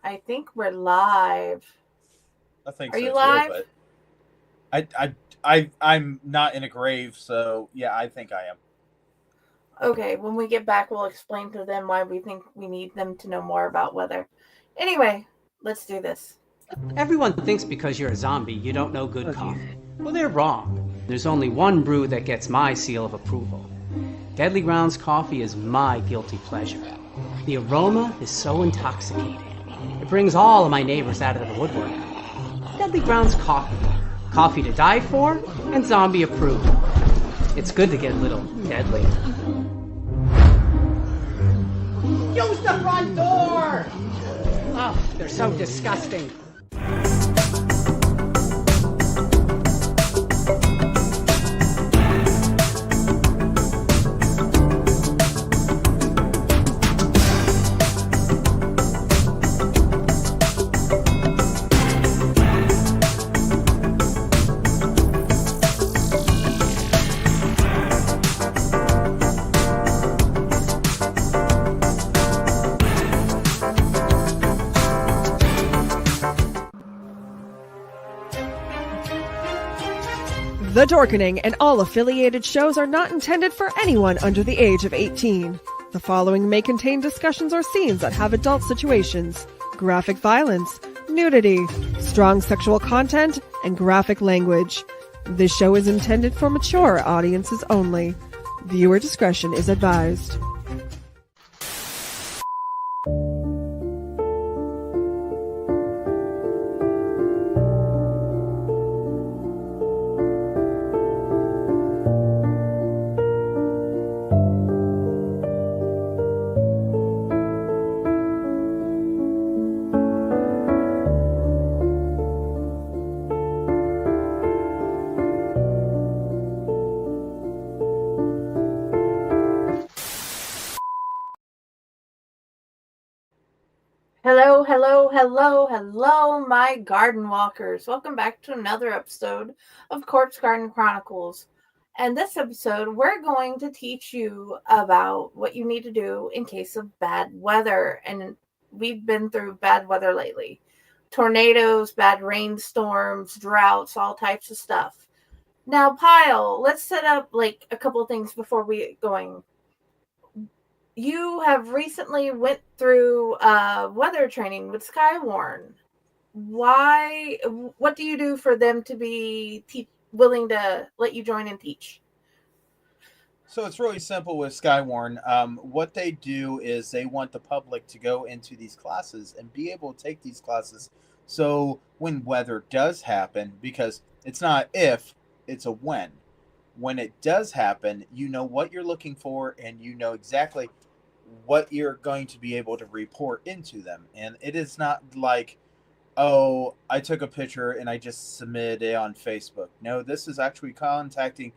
I think we're live. I think Are so you too, live? but I'm not in a grave, so yeah, I think I am. Okay, when we get back, we'll explain to them why we think we need them to know more about weather. Anyway, let's do this. Everyone thinks because you're a zombie, you don't know good coffee. Well, they're wrong. There's only one brew that gets my seal of approval. Deadly Grounds coffee is my guilty pleasure. The aroma is so intoxicating. It brings all of my neighbors out of the woodwork. Deadly Grounds coffee. Coffee to die for and zombie approved. It's good to get a little deadly. Use the front door! Oh, they're so disgusting. The Dorkening and all affiliated shows are not intended for anyone under the age of 18. The following may contain discussions or scenes that have adult situations, graphic violence, nudity, strong sexual content, and graphic language. This show is intended for mature audiences only. Viewer discretion is advised. Hello, hello, hello, hello, my garden walkers. Welcome back to another episode of Corpse Garden Chronicles. And this episode, we're going to teach you about what you need to do in case of bad weather. And we've been through bad weather lately. Tornadoes, bad rainstorms, droughts, all types of stuff. Now, Pyle, let's set up like a couple of things before we get going. You have recently went through weather training with Skywarn. Why? What do you do for them to be willing to let you join and teach? So it's really simple with Skywarn. What they do is they want the public to go into these classes and be able to take these classes. So when weather does happen, because it's not if, it's a when. When it does happen, you know what you're looking for and you know exactly what you're going to be able to report into them. And it is not like, oh, I took a picture and I just submitted it on Facebook. No, this is actually contacting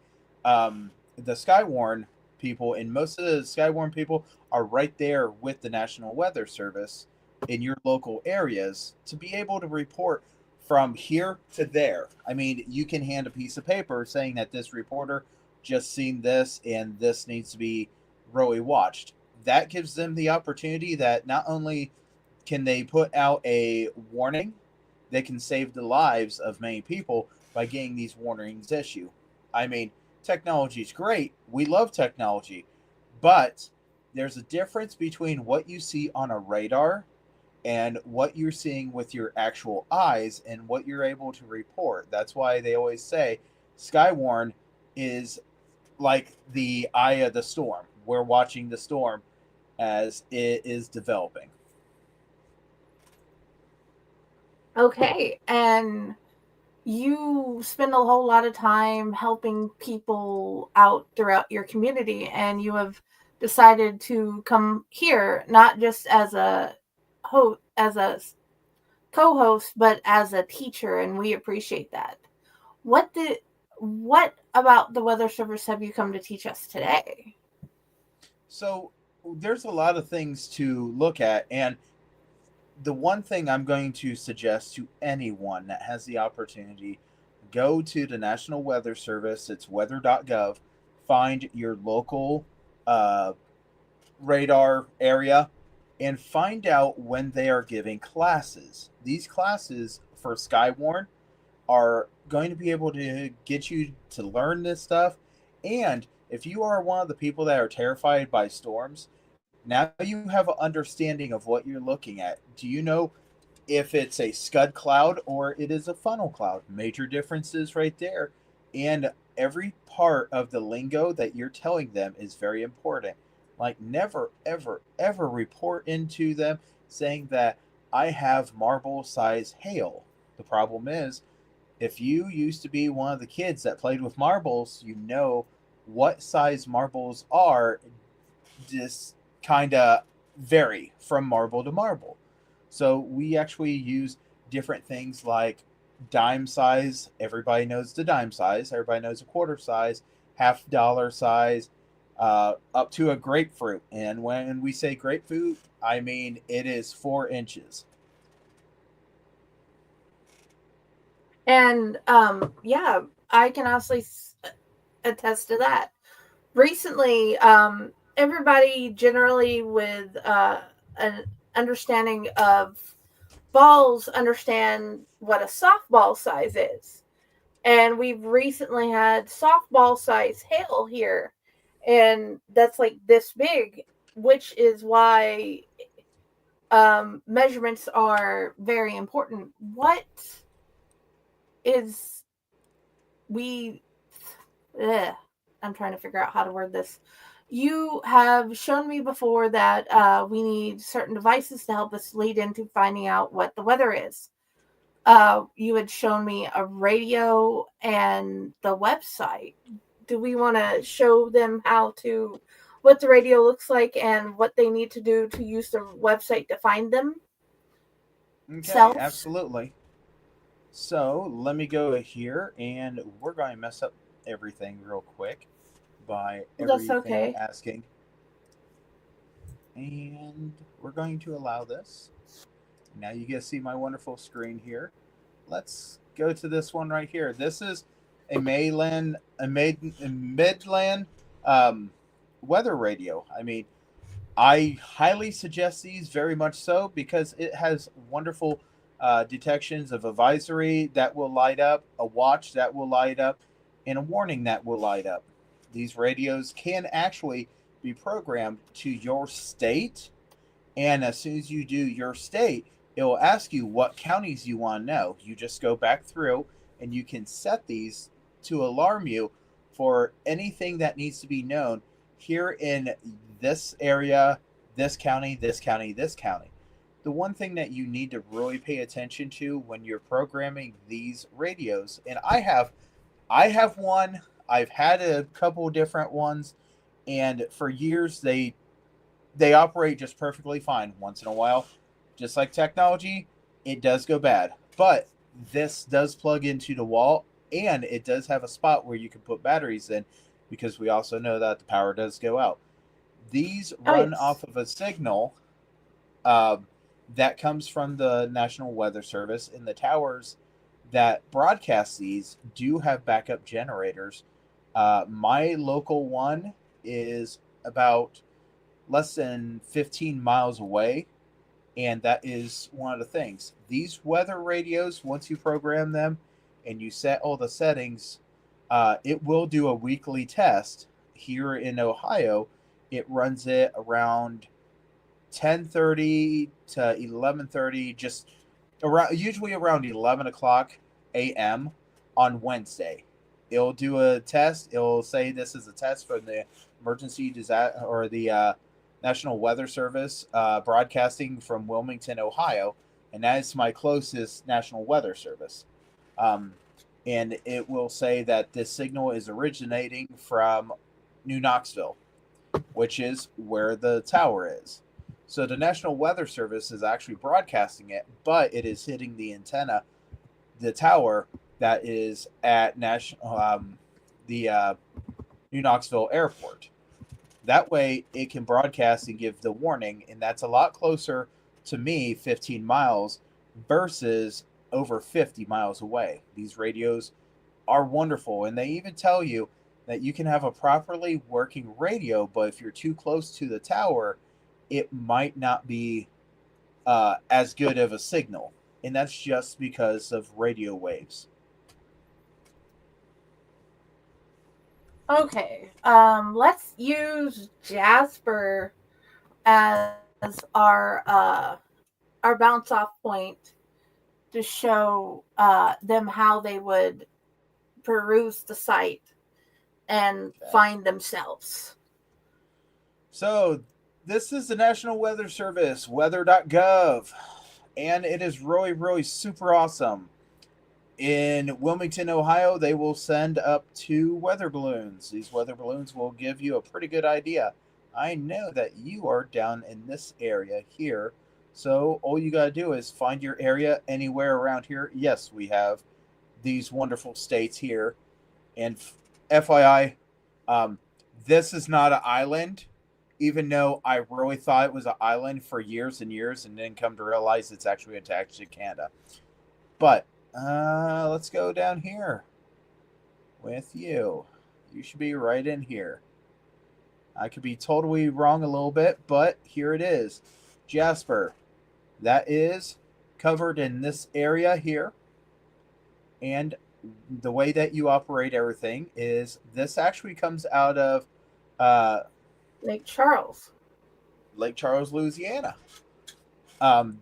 the Skywarn people, and most of the Skywarn people are right there with the National Weather Service in your local areas to be able to report from here to there. I mean, you can hand a piece of paper saying that this reporter just seen this and this needs to be really watched. That gives them the opportunity that not only can they put out a warning, they can save the lives of many people by getting these warnings issued. I mean, technology is great. We love technology. But there's a difference between what you see on a radar and what you're seeing with your actual eyes and what you're able to report. That's why they always say Skywarn is like the eye of the storm. We're watching the storm as it is developing. Okay, and you spend a whole lot of time helping people out throughout your community, and you have decided to come here not just as a as a co-host, but as a teacher, and we appreciate that. What did what about the weather service have you come to teach us today? So there's a lot of things to look at, and the one thing I'm going to suggest to anyone that has the opportunity, go to the National Weather Service. It's weather.gov. Find your local uh, radar area and find out when they are giving classes. These classes for Skywarn are going to be able to get you to learn this stuff. And if you are one of the people that are terrified by storms, now you have an understanding of what you're looking at. Do you know if it's a scud cloud or it is a funnel cloud? Major differences right there. And every part of the lingo that you're telling them is very important. Like, never, ever, ever report into them saying that I have marble size hail. The problem is, if you used to be one of the kids that played with marbles, you know what size marbles are just kind of vary from marble to marble. So we actually use different things like dime size. Everybody knows the dime size. Everybody knows a quarter size, $half size, up to a grapefruit. And when we say grapefruit, I mean it is 4 inches. And yeah, I can honestly attest to that. Recently, everybody generally with an understanding of balls understand what a softball size is. And we've recently had softball size hail here. And that's like this big, which is why measurements are very important. What is we ugh, I'm trying to figure out how to word this. You have shown me before that we need certain devices to help us lead into finding out what the weather is. You had shown me a radio and the website. Do we want to show them what the radio looks like and what they need to do to use the website to find Okay, themselves? absolutely. So let me go here, and we're going to mess up everything real quick by That's everything okay. asking. And we're going to allow this. Now you get to see my wonderful screen here. Let's go to this one right here. This is a Midland um, weather radio. I mean, I highly suggest these very much so because it has wonderful detections of advisory that will light up, a watch that will light up, and a warning that will light up. These radios can actually be programmed to your state, and as soon as you do your state, it will ask you what counties you want to know. You just go back through and you can set these to alarm you for anything that needs to be known here in this area, this county, this county, this county. The one thing that you need to really pay attention to when you're programming these radios, and I have one, I've had a couple different ones, and for years they operate just perfectly fine. Once in a while, just like technology, it does go bad. But this does plug into the wall, and it does have a spot where you can put batteries in because we also know that the power does go out. These Oh, run yes. off of a signal uh, that comes from the National Weather Service, and the towers that broadcast these do have backup generators. My local one is about less than 15 miles away, and that is one of the things. These weather radios, once you program them and you set all the settings, it will do a weekly test here in Ohio. It runs it around 10:30 to 11:30, just around, usually around 11 o'clock a.m. on Wednesday. It'll do a test. It'll say this is a test from the emergency disaster or the National Weather Service, broadcasting from Wilmington, Ohio, and that is my closest National Weather Service. Um, and it will say that this signal is originating from New Knoxville, which is where the tower is. So the National Weather Service is actually broadcasting it, but it is hitting the antenna, the tower that is at the New Knoxville Airport. That way, it can broadcast and give the warning, and that's a lot closer to me, 15 miles, versus over 50 miles away. These radios are wonderful, and they even tell you that you can have a properly working radio, but if you're too close to the tower, it might not be as good of a signal. And that's just because of radio waves. Okay. Let's use Jasper as our bounce off point to show them how they would peruse the site and find themselves. So, this is the National Weather Service, weather.gov, and it is really, really super awesome. In Wilmington, Ohio, they will send up 2 weather balloons. These weather balloons will give you a pretty good idea. I know that you are down in this area here, so all you got to do is find your area anywhere around here. Yes, we have these wonderful states here. And FYI, this is not an island, even though I really thought it was an island for years and years and then come to realize it's actually attached to Canada. But let's go down here with you. You should be right in here. I could be totally wrong a little bit, but here it is. Jasper. That is covered in this area here. And the way that you operate everything is this actually comes out of Lake Charles, Louisiana.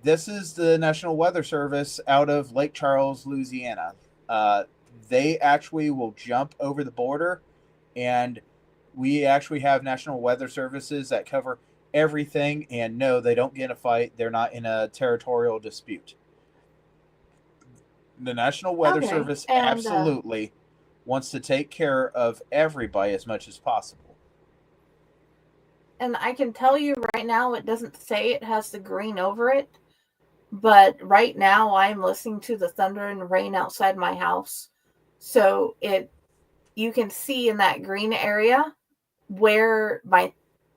This is the National Weather Service out of Lake Charles, Louisiana. They actually will jump over the border, and we actually have National Weather Services that cover everything. And no, they don't get in a fight. They're not in a territorial dispute. The National Weather Service absolutely wants to take care of everybody as much as possible. And I can tell you right now, it doesn't say it has the green over it, but right now I'm listening to the thunder and rain outside my house. So you can see in that green area where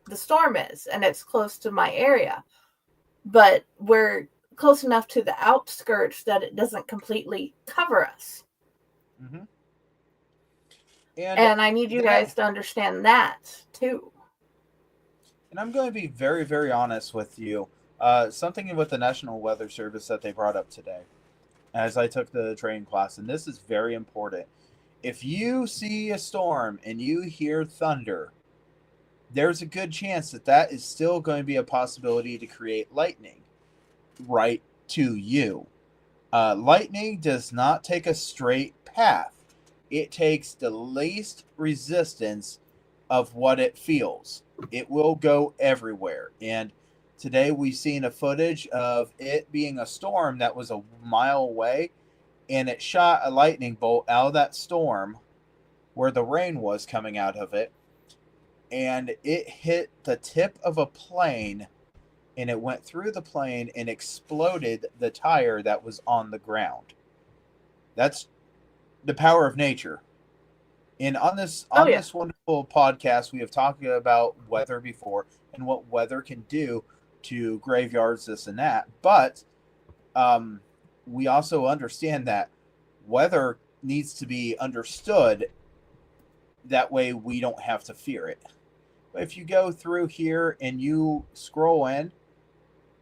the storm is, and it's close to my area. But we're close enough to the outskirts that it doesn't completely cover us. Mm-hmm. And I need you guys to understand that too. And I'm going to be very, very honest with you. Something with the National Weather Service that they brought up today as I took the training class, and this is very important. If you see a storm and you hear thunder, there's a good chance that is still going to be a possibility to create lightning right to you. Lightning does not take a straight path. It takes the least resistance of what it feels. It will go everywhere. And today we've seen a footage of it being a storm that was a mile away, and it shot a lightning bolt out of that storm where the rain was coming out of it, and it hit the tip of a plane, and it went through the plane and exploded the tire that was on the ground. That's the power of nature. And on this wonderful podcast, we have talked about weather before and what weather can do to graveyards, this and that. But we also understand that weather needs to be understood. That way we don't have to fear it. If you go through here and you scroll in,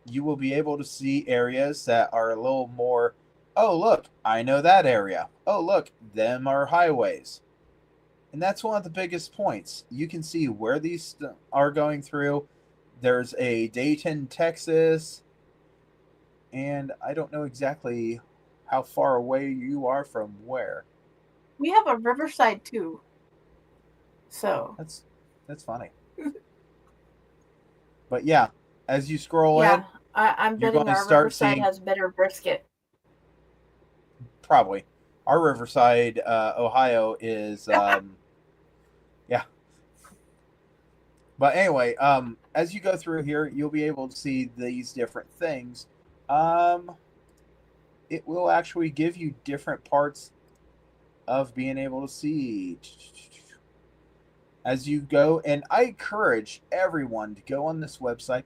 you will be able to see areas that are a little more, oh, look, I know that area. Oh, look, them are highways. And that's one of the biggest points. You can see where these are going through. There's a Dayton, Texas, and I don't know exactly how far away you are from where. We have a Riverside too. So that's funny. But yeah, as you scroll in, I'm betting our Riverside has better brisket. Probably. Our Riverside, Ohio is yeah. But anyway, as you go through here, you'll be able to see these different things. It will actually give you different parts of being able to see as you go. And I encourage everyone to go on this website,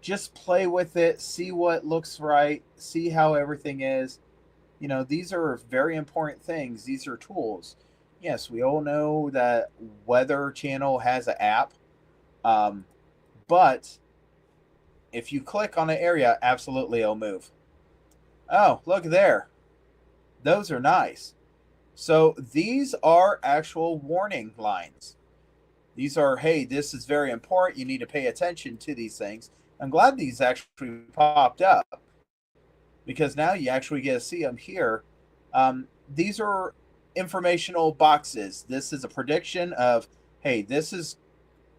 just play with it, see what looks right, see how everything is. You know, these are very important things. These are tools. Yes, we all know that Weather Channel has an app, but If you click on an area, absolutely it'll move. Oh, look there. Those are nice. So these are actual warning lines. These are, hey, this is very important. You need to pay attention to these things. I'm glad these actually popped up because now you actually get to see them here. These are informational boxes. This is a prediction of, hey, this is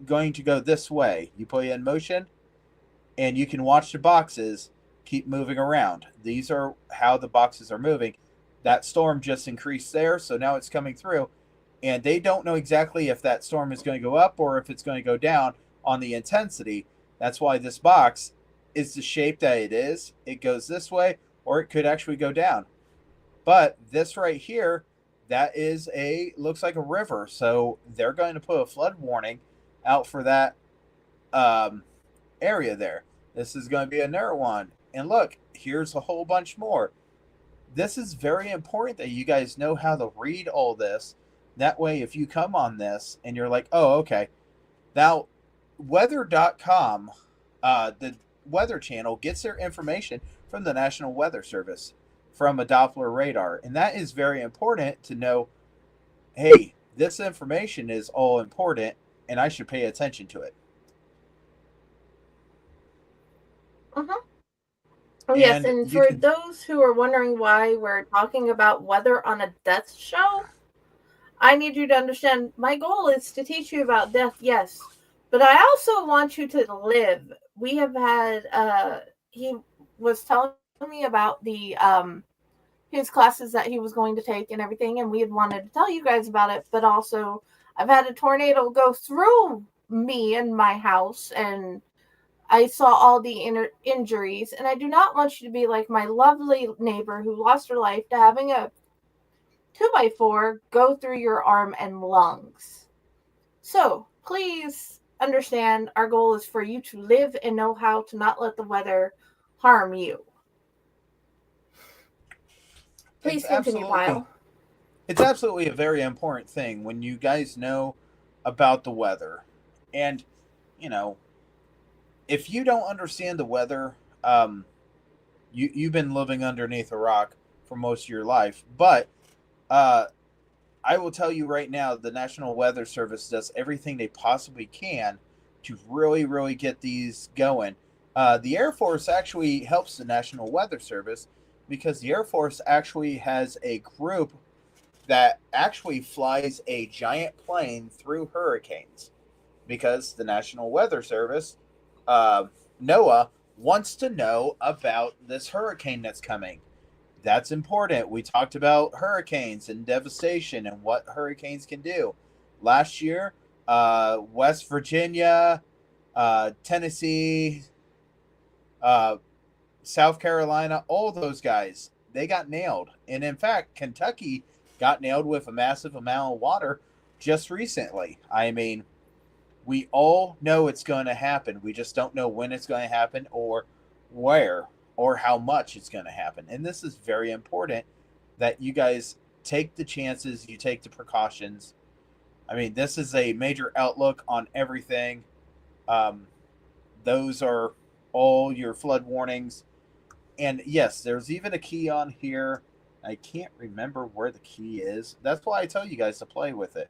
going to go this way. You put it in motion, and you can watch the boxes keep moving around. These are how the boxes are moving. That storm just increased there, so now it's coming through, and they don't know exactly if that storm is going to go up or if it's going to go down on the intensity. That's why this box is the shape that it is. It goes this way, or it could actually go down. But this right here, that is looks like a river, so they're going to put a flood warning out for that area there. This is going to be another one. And look, here's a whole bunch more. This is very important that you guys know how to read all this. That way, if you come on this and you're like, oh, okay. Now, weather.com, the Weather Channel, gets their information from the National Weather Service, from a Doppler radar. And that is very important to know, hey, this information is all important and I should pay attention to it. Yes, and for those who are wondering why we're talking about weather on a death show, I need you to understand my goal is to teach you about death, yes, but I also want you to live. We have had, he was telling me about his classes that he was going to take and everything, and we had wanted to tell you guys about it, but also I've had a tornado go through me and my house, and I saw all the injuries, and I do not want you to be like my lovely neighbor who lost her life to having a 2x4 go through your arm and lungs. So please understand our goal is for you to live and know how to not let the weather harm you. Please continue, Kyle. It's absolutely a very important thing when you guys know about the weather. And, you know, if you don't understand the weather, you've been living underneath a rock for most of your life. But I will tell you right now, the National Weather Service does everything they possibly can to really, really get these going. The Air Force actually helps the National Weather Service because the Air Force actually has a group that actually flies a giant plane through hurricanes because the National Weather Service, NOAA, wants to know about this hurricane that's coming. That's important. We talked about hurricanes and devastation and what hurricanes can do. Last year, West Virginia, Tennessee, South Carolina, all those guys, they got nailed. And in fact, Kentucky got nailed with a massive amount of water just recently. I mean, we all know it's going to happen. We just don't know when it's going to happen or where or how much it's going to happen. And this is very important that you guys take the chances, you take the precautions. I mean, this is a major outlook on everything. Those are all your flood warnings. And yes, there's even a key on here. I can't remember where the key is. That's why I tell you guys to play with it.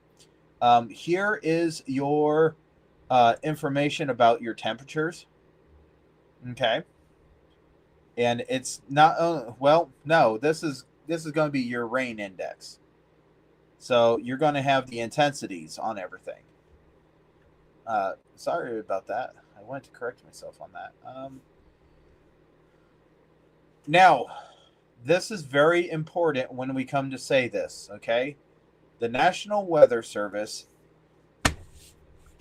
Here is your information about your temperatures. Okay. And it's not, well, no, this is going to be your rain index. So you're going to have the intensities on everything. Sorry about that. I wanted to correct myself on that. Now, this is very important when we come to say this, okay? The National Weather Service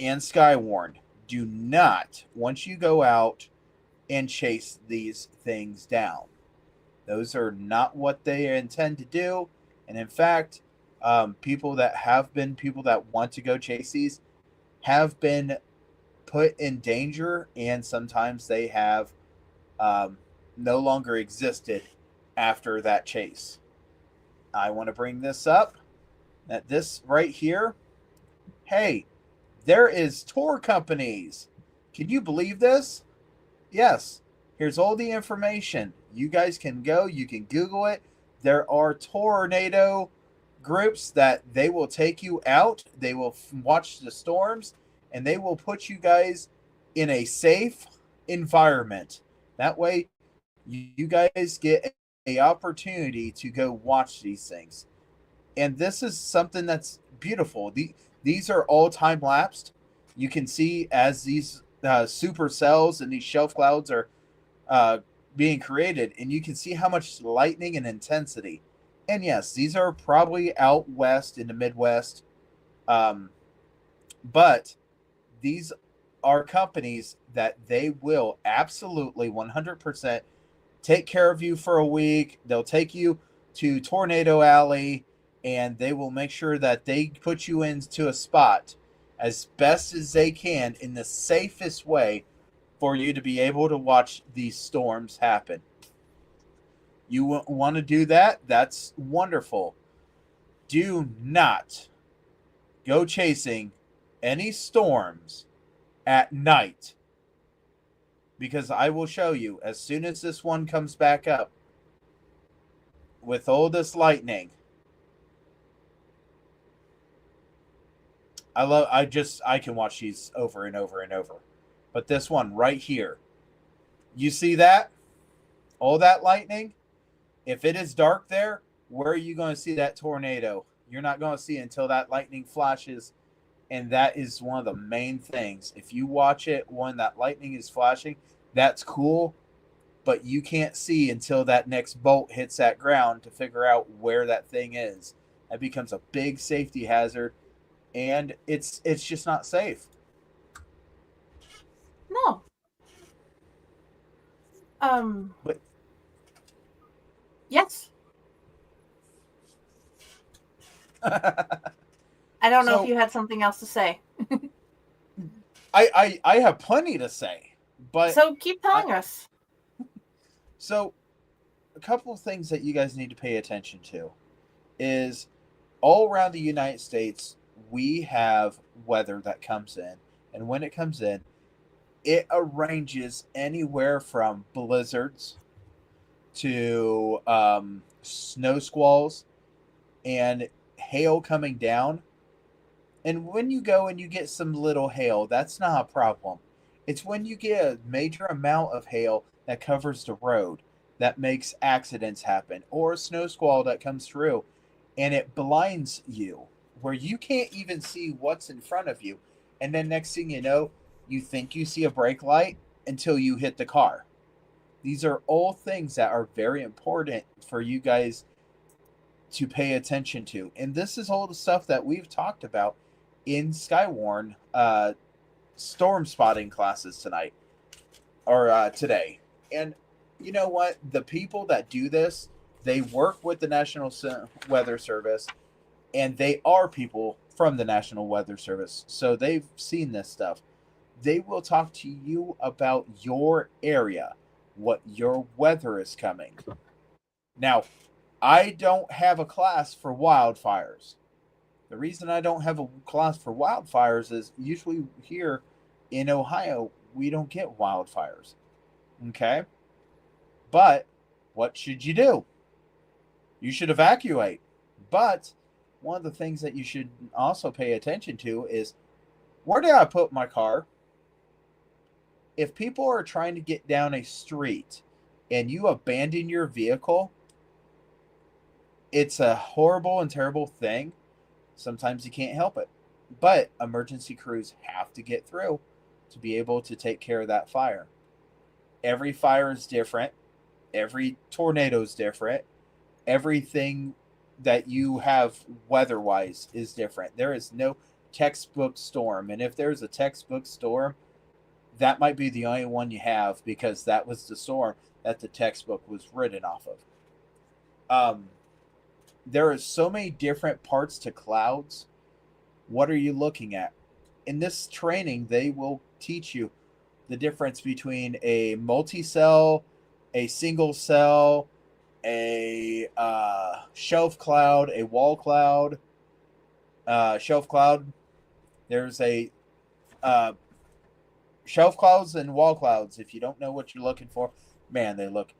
and Skywarn do not, once you go out and chase these things down. Those are not what they intend to do. And in fact, people that want to go chase these have been put in danger, and sometimes they have no longer existed after that chase. I want to bring this up, that this right here, hey, there is tour companies. Can you believe this? Yes, here's all the information. You guys can go, you can Google it. There are tornado groups that they will take you out, they will watch the storms, and they will put you guys in a safe environment. That way, you guys get a opportunity to go watch these things. And this is something that's beautiful. These are all time lapsed. You can see as these supercells and these shelf clouds are uh, being created, and you can see how much lightning and intensity. And yes, these are probably out west in the Midwest, um, but these are companies that they will absolutely 100% take care of you for a week. They'll take you to Tornado Alley, and they will make sure that they put you into a spot as best as they can in the safest way for you to be able to watch these storms happen. You want to do that? That's wonderful. Do not go chasing any storms at night, because I will show you as soon as this one comes back up with all this lightning. I can watch these over and over and over. But this one right here, you see that? All that lightning? If it is dark there, where are you going to see that tornado? You're not going to see it until that lightning flashes. And that is one of the main things. If you watch it when that lightning is flashing, that's cool. But you can't see until that next bolt hits that ground to figure out where that thing is. That becomes a big safety hazard. And it's just not safe. No. But Yes. I don't know if you had something else to say. I have plenty to say, but so keep telling us. So a couple of things that you guys need to pay attention to is all around the United States we have weather that comes in, and when it comes in, it arranges anywhere from blizzards to snow squalls and hail coming down. And when you go and you get some little hail, that's not a problem. It's when you get a major amount of hail that covers the road that makes accidents happen, or a snow squall that comes through and it blinds you where you can't even see what's in front of you. And then next thing you know, you think you see a brake light until you hit the car. These are all things that are very important for you guys to pay attention to. And this is all the stuff that we've talked about in Skywarn storm spotting classes tonight or today. And you know what? The people that do this, they work with the National Weather Service, and they are people from the National Weather Service. So they've seen this stuff. They will talk to you about your area, what your weather is coming. Now, I don't have a class for wildfires. The reason I don't have a class for wildfires is usually here in Ohio, we don't get wildfires. Okay? But what should you do? You should evacuate. But one of the things that you should also pay attention to is, where did I put my car? If people are trying to get down a street and you abandon your vehicle, it's a horrible and terrible thing. Sometimes you can't help it. But emergency crews have to get through to be able to take care of that fire. Every fire is different. Every tornado is different. Everything that you have weather-wise is different. There is no textbook storm. And if there's a textbook storm, that might be the only one you have, because that was the storm that the textbook was written off of. There are so many different parts to clouds. What are you looking at? In this training, they will teach you the difference between a multi-cell, a single cell, a shelf cloud, a wall cloud, shelf cloud. There's a shelf clouds and wall clouds, if you don't know what you're looking for, man, they look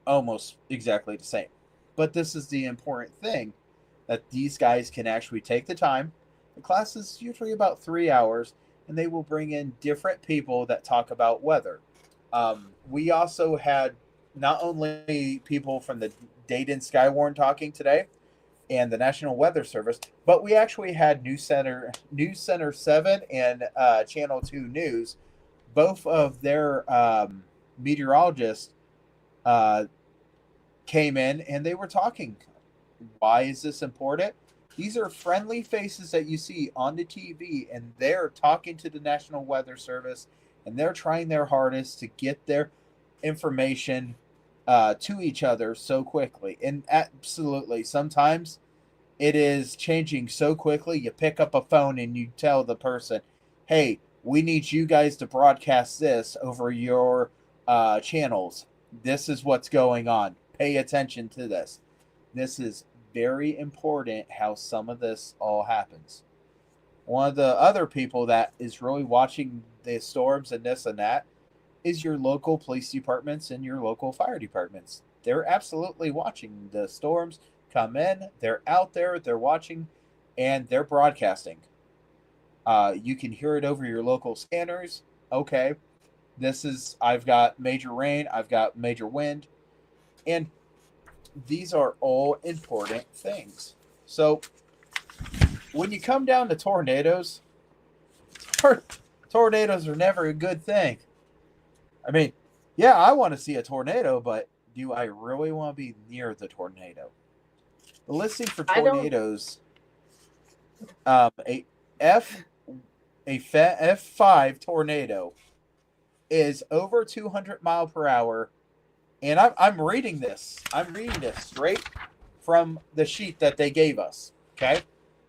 almost exactly the same. But this is the important thing, that these guys can actually take the time. The class is usually about 3 hours, and they will bring in different people that talk about weather. We also had not only people from the Dayton Skywarn talking today and the National Weather Service, but we actually had News Center 7 and Channel 2 News. Both of their meteorologists uh, came in and they were talking. Why is this important? These are friendly faces that you see on the TV, and they're talking to the National Weather Service, and they're trying their hardest to get their information to each other so quickly. And absolutely, sometimes it is changing so quickly. You pick up a phone and you tell the person, hey, we need you guys to broadcast this over your channels. This is what's going on. Pay attention to this. This is very important how some of this all happens. One of the other people that is really watching the storms and this and that is your local police departments and your local fire departments. They're absolutely watching the storms come in. They're out there, they're watching, and they're broadcasting. You can hear it over your local scanners. Okay, I've got major rain, I've got major wind, and these are all important things. So when you come down to tornadoes, tornadoes are never a good thing. I mean, yeah, I want to see a tornado, but do I really want to be near the tornado? The listing for tornadoes, a F5 tornado is over 200 mile per hour, and I'm reading this. I'm reading this straight from the sheet that they gave us. Okay,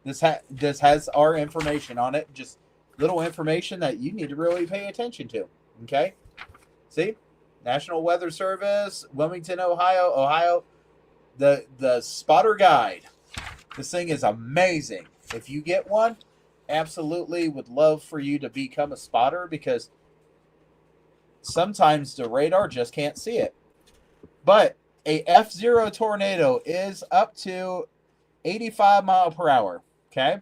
this has our information on it. Just little information that you need to really pay attention to. Okay. See, National Weather Service, Wilmington, Ohio, the spotter guide. This thing is amazing. If you get one, absolutely would love for you to become a spotter, because sometimes the radar just can't see it. But a F0 tornado is up to 85 mile per hour. Okay.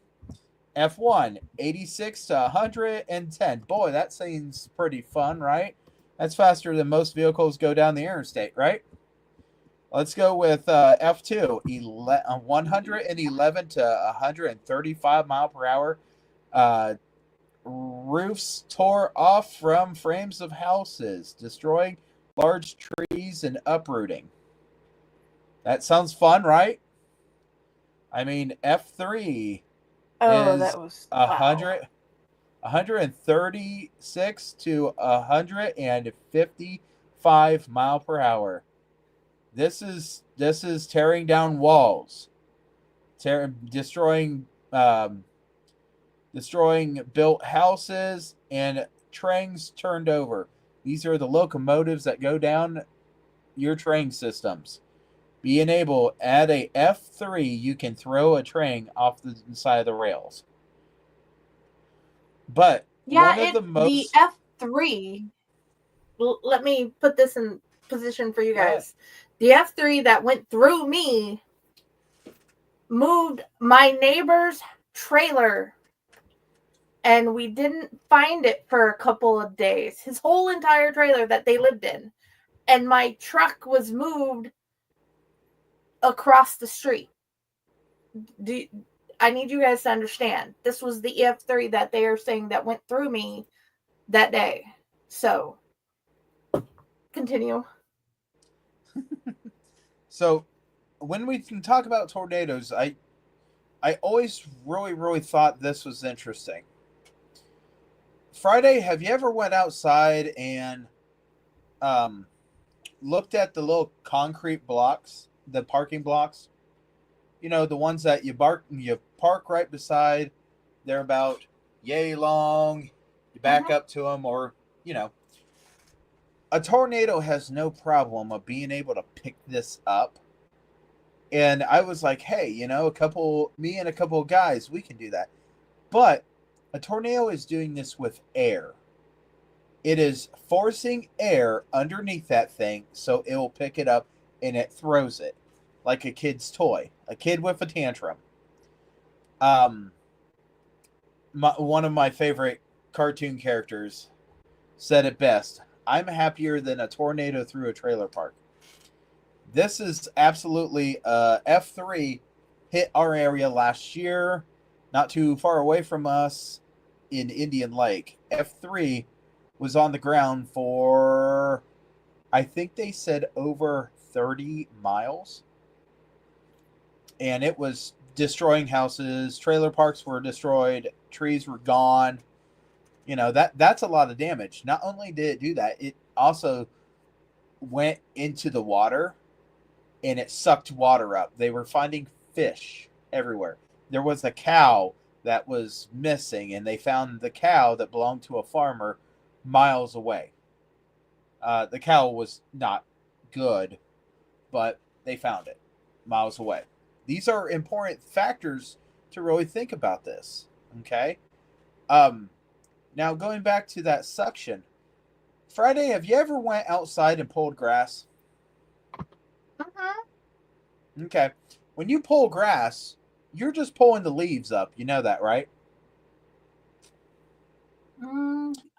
F1, 86 to 110. Boy, that seems pretty fun, right? That's faster than most vehicles go down the interstate, right? Let's go with F2, 111 to 135 mile per hour. Roofs tore off from frames of houses, destroying large trees and uprooting. That sounds fun, right? I mean, F3 is that was 136 to 155 mile per hour. This is tearing down walls, destroying built houses, and trains turned over. These are the locomotives that go down your train systems. Being able, at a F3, you can throw a train off the side of the rails. But the F3. Let me put this in position for you guys. The F3 that went through me moved my neighbor's trailer, and we didn't find it for a couple of days. His whole entire trailer that they lived in, and my truck was moved across the street. I need you guys to understand. This was the F3 that they are saying that went through me that day. So, continue. So, when we can talk about tornadoes, I always really thought this was interesting. Friday, have you ever went outside and looked at the little concrete blocks, the parking blocks? You know, the ones that you park right beside. They're about yay long. You back up to them, or, you know. A tornado has no problem of being able to pick this up. And I was like, hey, you know, me and a couple of guys, we can do that. But a tornado is doing this with air. It is forcing air underneath that thing so it will pick it up and it throws it like a kid's toy, a kid with a tantrum. Um, one of my favorite cartoon characters said it best. I'm happier than a tornado through a trailer park. This is absolutely F3 hit our area last year, not too far away from us in Indian Lake. F3 was on the ground for, I think they said over 30 miles. And it was destroying houses. Trailer parks were destroyed. Trees were gone. That's a lot of damage. Not only did it do that, it also went into the water and it sucked water up. They were finding fish everywhere. There was a cow that was missing, and they found the cow that belonged to a farmer miles away. The cow was not good, but they found it miles away. These are important factors to really think about this. Okay. Now going back to that suction. Friday, have you ever went outside and pulled grass? Mm-hmm. Okay. When you pull grass, you're just pulling the leaves up. You know that, right?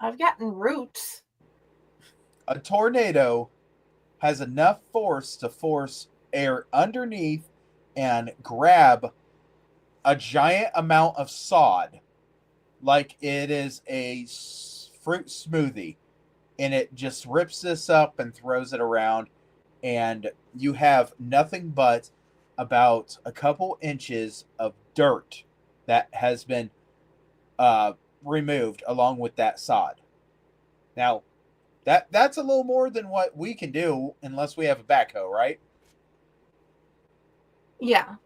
I've gotten roots. A tornado has enough force to force air underneath and grab a giant amount of sod like it is a fruit smoothie, and it just rips this up and throws it around, and you have nothing but about a couple inches of dirt that has been removed along with that sod. Now, that's a little more than what we can do unless we have a backhoe, right? Yeah.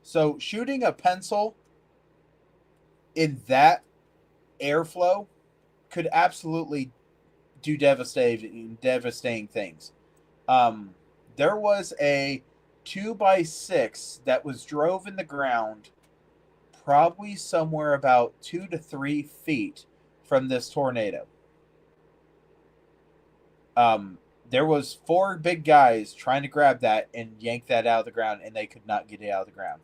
So shooting a pencil in that airflow could absolutely do devastating things. There was a 2x6 that was drove in the ground probably somewhere about 2 to 3 feet from this tornado. There was 4 big guys trying to grab that and yank that out of the ground, and they could not get it out of the ground.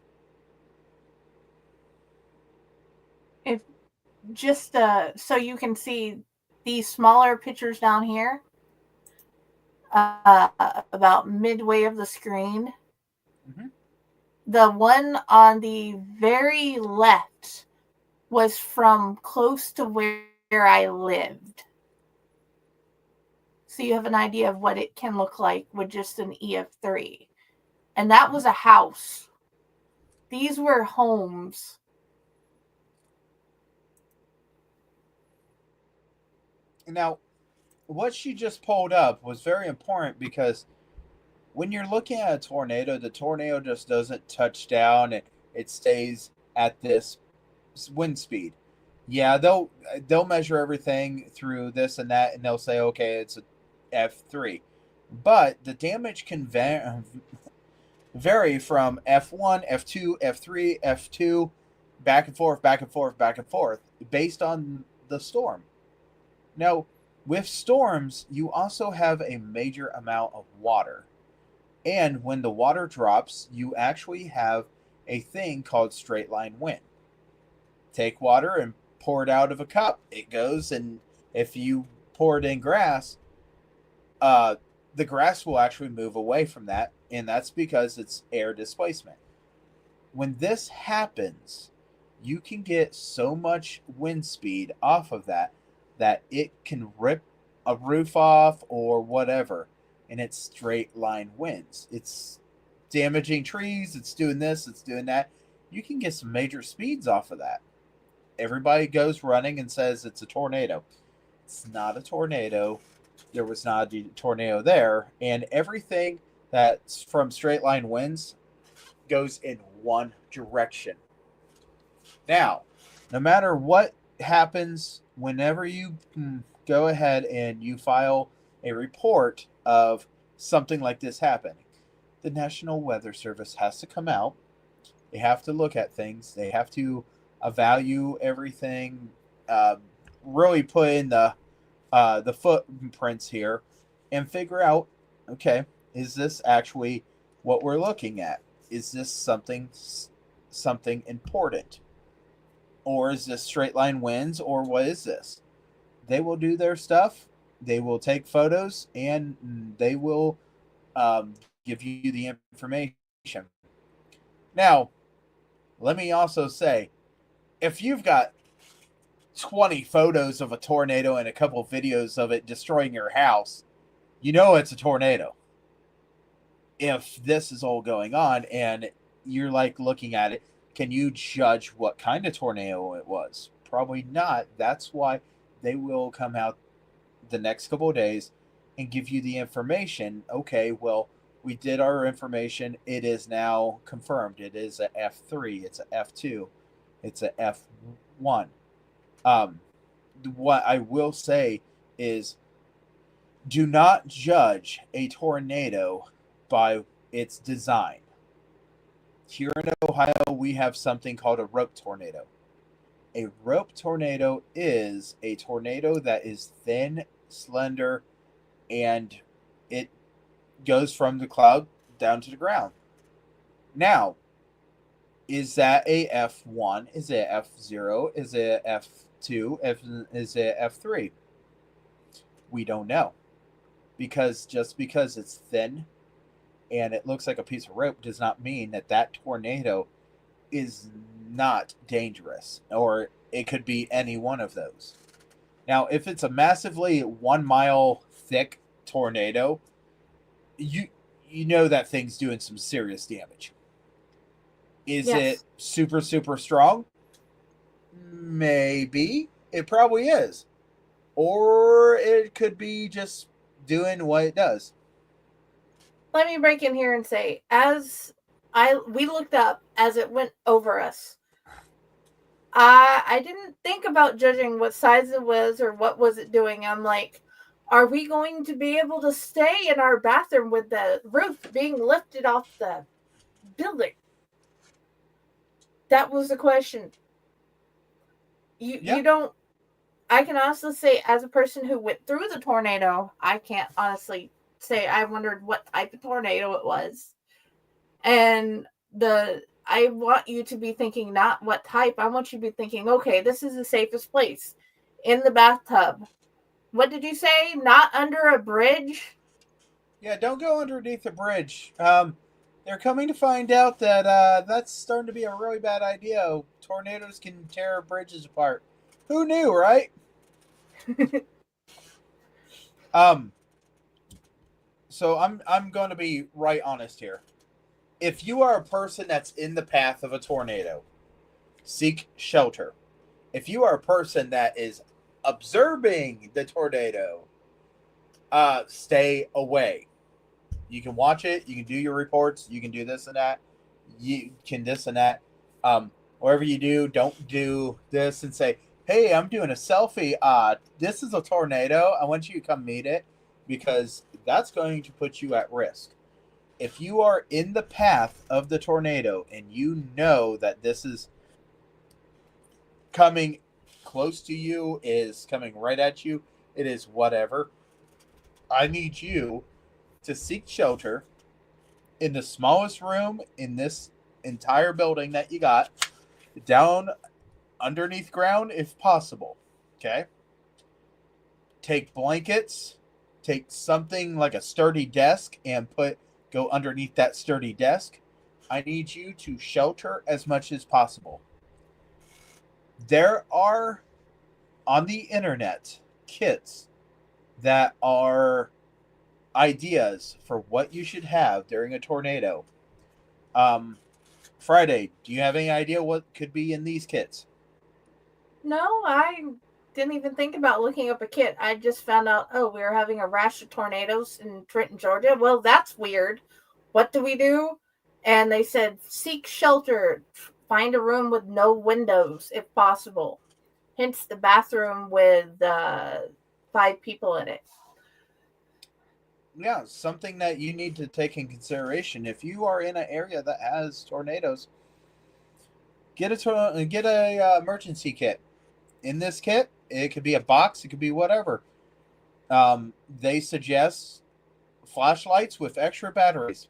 If just so you can see these smaller pictures down here, about midway of the screen. Mm-hmm. The one on the very left was from close to where I lived. So you have an idea of what it can look like with just an EF3. And that was a house. These were homes. Now, what she just pulled up was very important because when you're looking at a tornado, the tornado just doesn't touch down and it stays at this wind speed. Yeah, they'll measure everything through this and that, and they'll say, okay, it's a F3. But the damage can vary from F1, F2, F3, F2, back and forth, back and forth, back and forth, based on the storm. Now, with storms, you also have a major amount of water. And when the water drops, you actually have a thing called straight line wind. Take water and pour it out of a cup. It goes, and if you pour it in grass, the grass will actually move away from that, and that's because it's air displacement. When this happens, you can get so much wind speed off of that it can rip a roof off or whatever, and it's straight line winds. It's damaging trees, it's doing this, it's doing that. You can get some major speeds off of that. Everybody goes running and says it's a tornado. It's not a tornado. There was not a tornado there, and everything that's from straight line winds goes in one direction. Now, no matter what happens, whenever you go ahead and you file a report of something like this happening, the National Weather Service has to come out. They have to look at things. They have to evaluate everything, really put in the the footprints here and figure out, okay, is this actually what we're looking at? Is this something important? Or is this straight line winds, or what is this? They will do their stuff. They will take photos, and they will give you the information. Now, let me also say, if you've got 20 photos of a tornado and a couple videos of it destroying your house, you know it's a tornado. If this is all going on and you're like looking at it, can you judge what kind of tornado it was? Probably not. That's why they will come out the next couple of days and give you the information. Okay, well, we did our information. It is now confirmed. It is a F3. It's a F2. It's a F1. What I will say is, do not judge a tornado by its design. Here in Ohio, we have something called a rope tornado. A rope tornado is a tornado that is thin, slender, and it goes from the cloud down to the ground. Now, is that a F1? Is it F0? Is it F2? Is it F3? We don't know. Because just because it's thin and it looks like a piece of rope does not mean that that tornado is not dangerous, or it could be any one of those. Now, if it's a massively 1 mile thick tornado, you know that thing's doing some serious damage. Is it super, super strong? Maybe. It probably is. Or it could be just doing what it does. Let me break in here and say, we looked up as it went over us. I didn't think about judging what size it was or what was it doing. I'm like, are we going to be able to stay in our bathroom with the roof being lifted off the building? That was the question. You don't. I can honestly say, as a person who went through the tornado, I can't honestly say I wondered what type of tornado it was. And I want you to be thinking not what type. I want you to be thinking, okay, this is the safest place. In the bathtub. What did you say? Not under a bridge? Yeah, don't go underneath a bridge. They're coming to find out that that's starting to be a really bad idea. Tornadoes can tear bridges apart. Who knew, right? So I'm going to be right honest here. If you are a person that's in the path of a tornado, seek shelter. If you are a person that is observing the tornado, stay away. You can watch it. You can do your reports. You can do this and that. You can this and that. Whatever you do, don't do this and say, hey, I'm doing a selfie. This is a tornado. I want you to come meet it, because that's going to put you at risk. If you are in the path of the tornado and you know that this is coming close to you, is coming right at you, it is whatever, I need you to seek shelter in the smallest room in this entire building that you got, down underneath ground if possible. Okay? Take blankets, take something like a sturdy desk and go underneath that sturdy desk. I need you to shelter as much as possible. There are on the internet kits that are ideas for what you should have during a tornado. Friday, do you have any idea what could be in these kits? No, I didn't even think about looking up a kit. I just found out, we were having a rash of tornadoes in Trenton, Georgia. Well, that's weird. What do we do? And they said, seek shelter. Find a room with no windows, if possible. Hence the bathroom with 5 people in it. Yeah, something that you need to take in consideration. If you are in an area that has tornadoes, get a emergency kit. In this kit, it could be a box, it could be whatever. They suggest flashlights with extra batteries.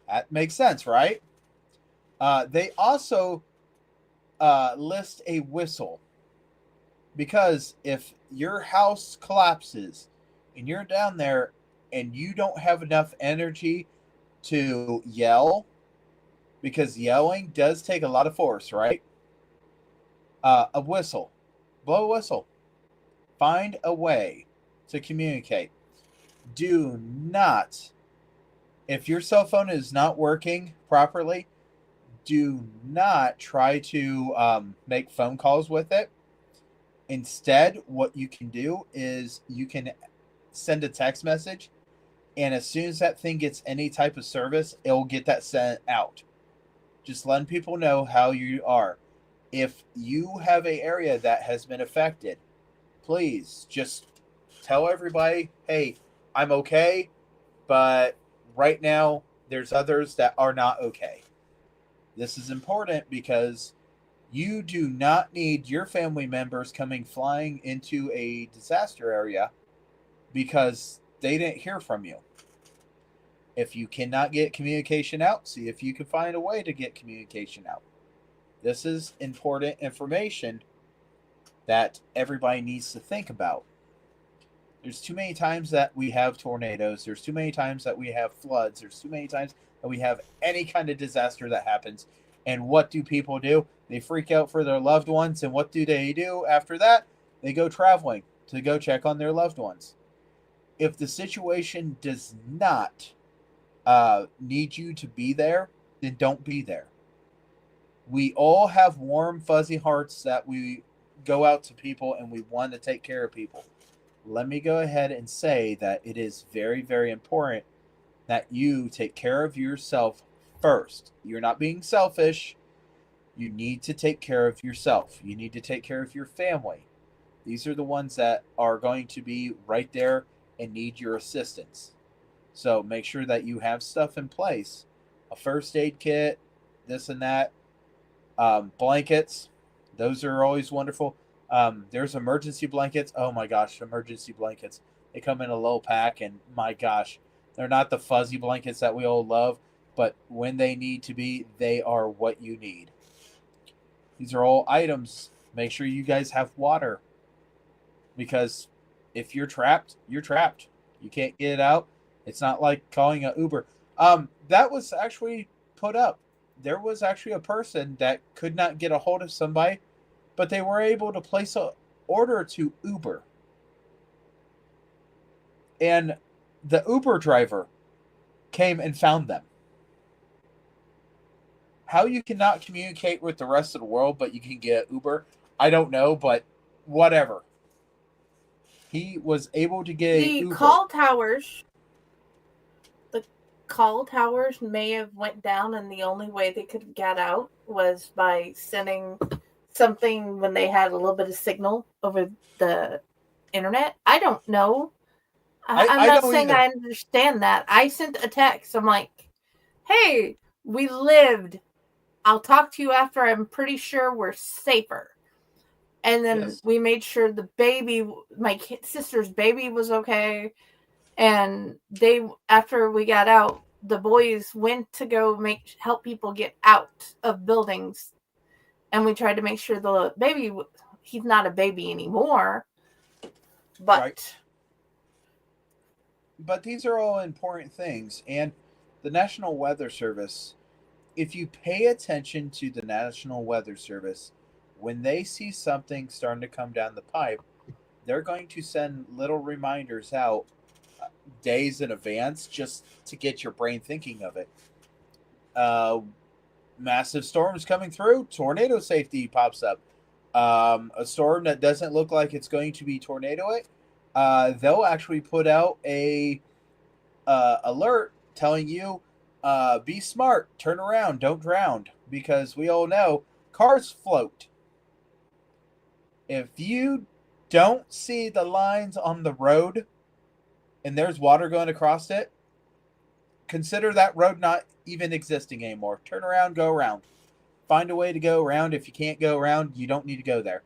That makes sense, right? They also list a whistle, because if your house collapses and you're down there and you don't have enough energy to yell, because yelling does take a lot of force, right? A whistle, blow a whistle. Find a way to communicate. Do not, if your cell phone is not working properly, do not try to make phone calls with it. Instead, what you can do is you can send a text message, and as soon as that thing gets any type of service, it will get that sent out. Just letting people know how you are. If you have an area that has been affected, please just tell everybody, hey, I'm okay, but right now there's others that are not okay. This is important because you do not need your family members coming flying into a disaster area because they didn't hear from you. If you cannot get communication out, see if you can find a way to get communication out. This is important information that everybody needs to think about. There's too many times that we have tornadoes. There's too many times that we have floods. There's too many times that we have any kind of disaster that happens. And what do people do? They freak out for their loved ones. And what do they do after that? They go traveling to go check on their loved ones. If the situation does not need you to be there, then don't be there. We all have warm, fuzzy hearts that we go out to people and we want to take care of people. Let me go ahead and say that it is very, very important that you take care of yourself first. You're not being selfish. You need to take care of yourself. You need to take care of your family. These are the ones that are going to be right there and need your assistance. So make sure that you have stuff in place. A first aid kit, this and that. Blankets. Those are always wonderful. There's emergency blankets. Oh my gosh, emergency blankets. They come in a low pack, and my gosh, they're not the fuzzy blankets that we all love, but when they need to be, they are what you need. These are all items. Make sure you guys have water, because if you're trapped, you're trapped. You can't get it out. It's not like calling an Uber. That was actually put up. There was actually a person that could not get a hold of somebody, but they were able to place an order to Uber. And the Uber driver came and found them. How you cannot communicate with the rest of the world, but you can get Uber, I don't know, but whatever. He was able to get The Uber. call towers may have went down, and the only way they could get out was by sending something when they had a little bit of signal over the internet. I don't know. I'm not saying I understand that. I sent a text. I'm like, hey, we lived. I'll talk to you after I'm pretty sure we're safer. And then we made sure the baby, my sister's baby, was okay. And after we got out, the boys went to go help people get out of buildings. And we tried to make sure the baby, he's not a baby anymore. But right. But these are all important things. And the National Weather Service, if you pay attention to the National Weather Service, when they see something starting to come down the pipe, they're going to send little reminders out days in advance just to get your brain thinking of it. Massive storms coming through, tornado safety pops up. A storm that doesn't look like it's going to be tornadoing, they'll actually put out a alert telling you, be smart, turn around, don't drown, because we all know cars float. If you don't see the lines on the road and there's water going across it, consider that road not even existing anymore. Turn around, go around. Find a way to go around. If you can't go around, you don't need to go there.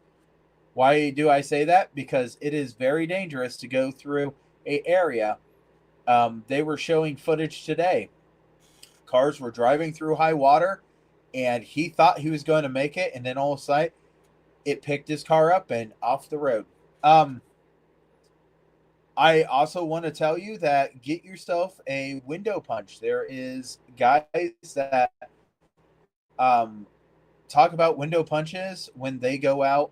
Why do I say that? Because it is very dangerous to go through a area. They were showing footage today. Cars were driving through high water, and he thought he was going to make it, and then all of a sudden, it picked his car up and off the road. Um, I also want to tell you that get yourself a window punch. There is guys that um, talk about window punches when they go out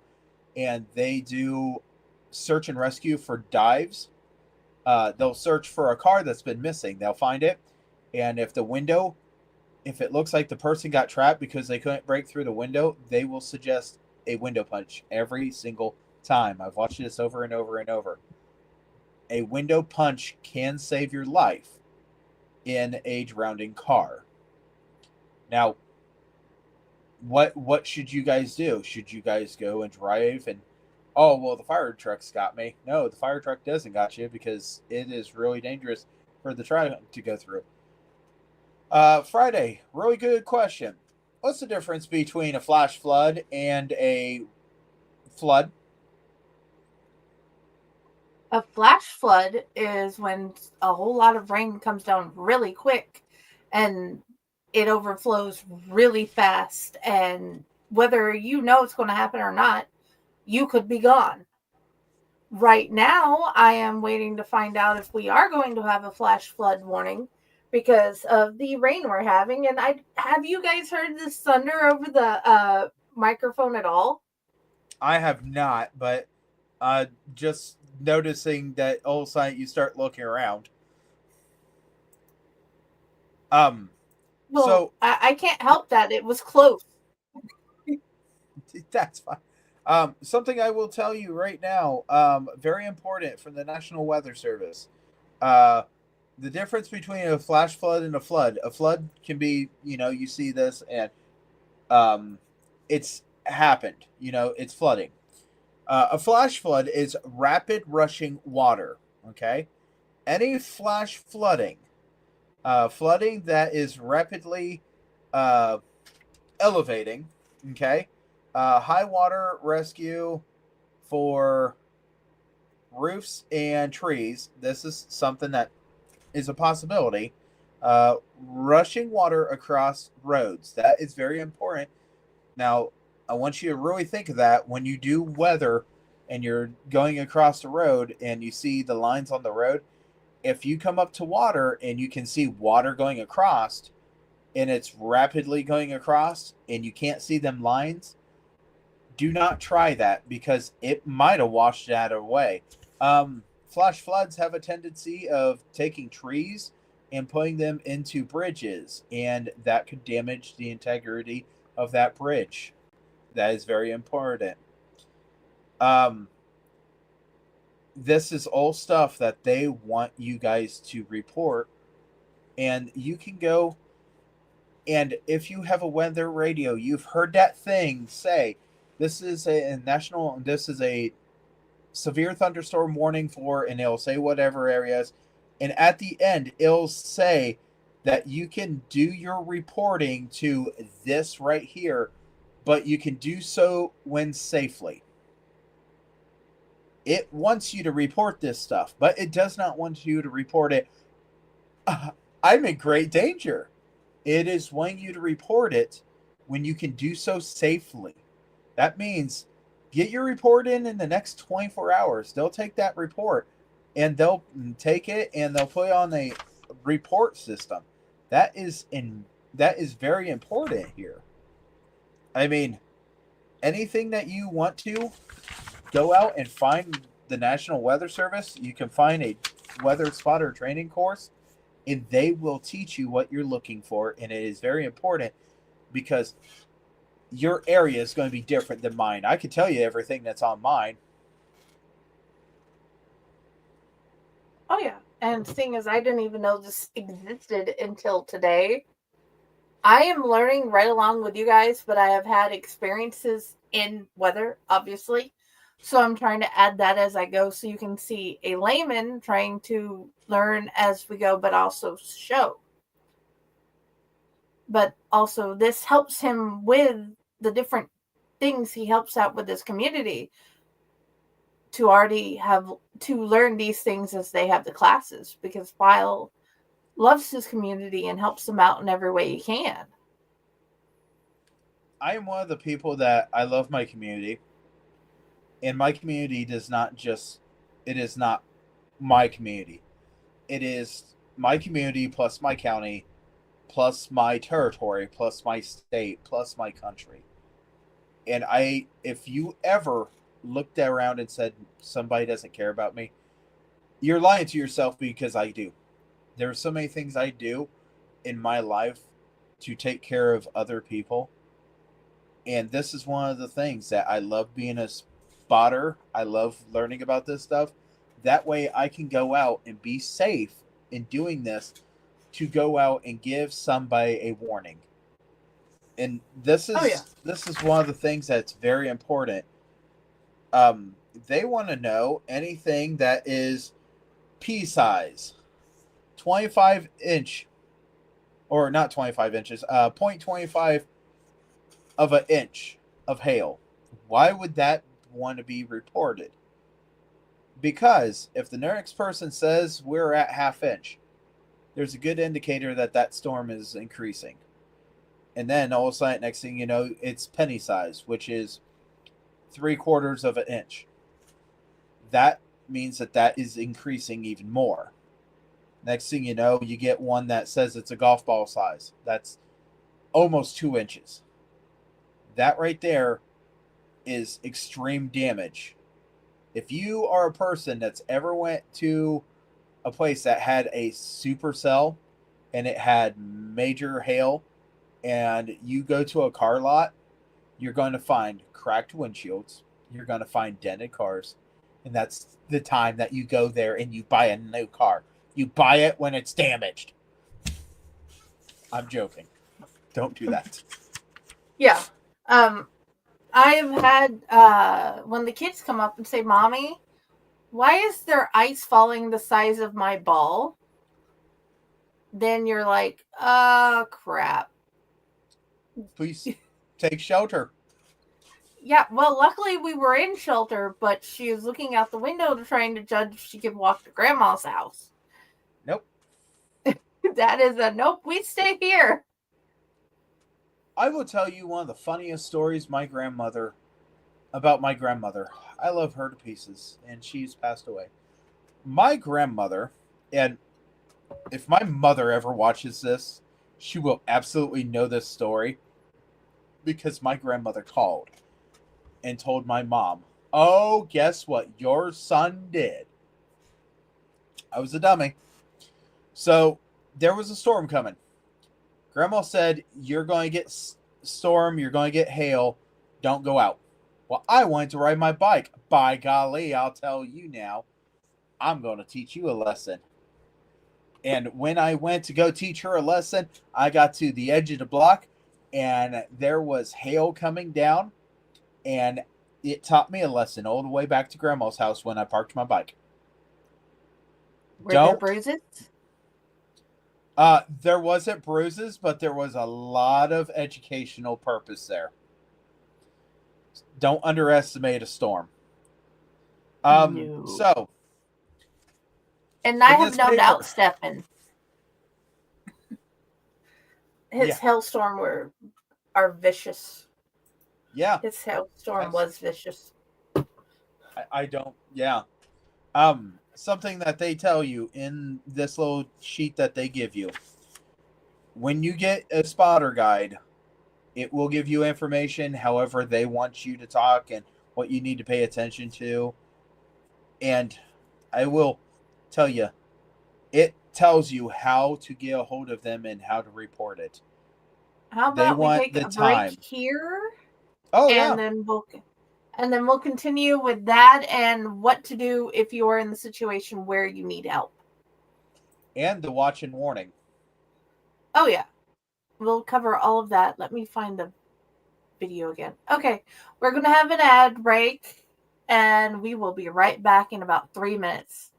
and they do search and rescue for dives. They'll search for a car that's been missing. They'll find it, and if it looks like the person got trapped because they couldn't break through the window, they will suggest a window punch every single time. I've watched this over and over and over. A window punch can save your life in a drowning car. Now, what should you guys do? Should you guys go and drive and, oh well, the fire truck's got me? No, the fire truck doesn't got you, because it is really dangerous for the truck to go through. Friday, really good question. What's the difference between a flash flood and a flood? A flash flood is when a whole lot of rain comes down really quick and it overflows really fast. And whether you know it's going to happen or not, you could be gone. Right now, I am waiting to find out if we are going to have a flash flood warning because of the rain we're having. And have you guys heard this thunder over the microphone at all? I have not, but just noticing that all of a sudden you start looking around. Well, So I can't help that. It was close. that's fine. Something I will tell you right now, very important from the National Weather Service. The difference between a flash flood and a flood. A flood can be, you see this and it's happened. It's flooding. A flash flood is rapid rushing water. Okay, any flash flooding, flooding that is rapidly elevating. Okay, high water rescue for roofs and trees. This is something that is a possibility. Rushing water across roads. That is very important. Now, I want you to really think of that when you do weather and you're going across the road and you see the lines on the road. If you come up to water and you can see water going across and it's rapidly going across and you can't see them lines, do not try that because it might have washed that away. Flash floods have a tendency of taking trees and putting them into bridges, and that could damage the integrity of that bridge. That is very important. This is all stuff that they want you guys to report, and you can go. And if you have a weather radio, you've heard that thing say, "This is a national. This is a severe thunderstorm warning for," and it'll say whatever areas, and at the end it'll say that you can do your reporting to this right here, but you can do so when safely. It wants you to report this stuff, but it does not want you to report it. I'm in great danger. It is wanting you to report it when you can do so safely. That means get your report in the next 24 hours. They'll take that report and they'll take it and they'll put it on a report system. That is very important here. I mean, anything that you want to go out and find the National Weather Service, you can find a weather spotter training course and they will teach you what you're looking for, and it is very important because your area is going to be different than mine. I could tell you everything that's on mine. Oh, yeah. And seeing as I didn't even know this existed until today, I am learning right along with you guys, but I have had experiences in weather, obviously. So I'm trying to add that as I go so you can see a layman trying to learn as we go, but also show. But also this helps him with the different things he helps out with his community. to already have to learn these things as they have the classes, because Weil loves his community and helps them out in every way he can. I am one of the people that I love my community, and my community does not just, it is not my community. It is my community plus my county plus my territory plus my state plus my country. And if you ever looked around and said somebody doesn't care about me, you're lying to yourself, because I do. There are so many things I do in my life to take care of other people. And this is one of the things that I love being a spotter. I love learning about this stuff. That way I can go out and be safe in doing this, to go out and give somebody a warning. And this is one of the things that's very important. They want to know anything that is pea size, 25 inch, or not 25 inches, 0.25 of an inch of hail. Why would that want to be reported? Because if the next person says we're at half inch, there's a good indicator that that storm is increasing. And then all of a sudden, next thing you know, it's penny size, which is 3/4 of an inch. That means that that is increasing even more. Next thing you know, you get one that says it's a golf ball size. That's almost 2 inches. That right there is extreme damage. If you are a person that's ever went to a place that had a supercell and it had major hail, and you go to a car lot, you're going to find cracked windshields, you're going to find dented cars, and that's the time that you go there and you buy a new car. You buy it when it's damaged. I'm joking. Don't do that. Yeah. I've had when the kids come up and say, "Mommy, why is there ice falling the size of my ball?" Then you're like, "Oh, crap." Please take shelter. Yeah, well, luckily we were in shelter, but she was looking out the window trying to judge if she could walk to Grandma's house. Nope. That is a nope, we stay here. I will tell you one of the funniest stories about my grandmother. I love her to pieces, and she's passed away. My grandmother, and if my mother ever watches this, she will absolutely know this story, because my grandmother called and told my mom, "Oh, guess what your son did?" I was a dummy. So there was a storm coming. Grandma said, "You're going to get storm, you're going to get hail, don't go out." Well, I wanted to ride my bike. By golly, I'll tell you now, I'm going to teach you a lesson. And when I went to go teach her a lesson, I got to the edge of the block, and there was hail coming down, and it taught me a lesson all the way back to Grandma's house when I parked my bike. Were there bruises? There wasn't bruises, but there was a lot of educational purpose there. Don't underestimate a storm. No. So. And I have no doubt Stefan. His hailstorm are vicious. Yeah. His hailstorm was vicious. I don't, yeah. Something that they tell you in this little sheet that they give you. When you get a spotter guide, it will give you information however they want you to talk and what you need to pay attention to. And I will tell you, it tells you how to get a hold of them and how to report it. How about we take a break here? Oh, and then we'll continue with that and what to do if you are in the situation where you need help. And the watch and warning. Oh, yeah. We'll cover all of that. Let me find the video again. Okay. We're going to have an ad break, and we will be right back in about 3 minutes.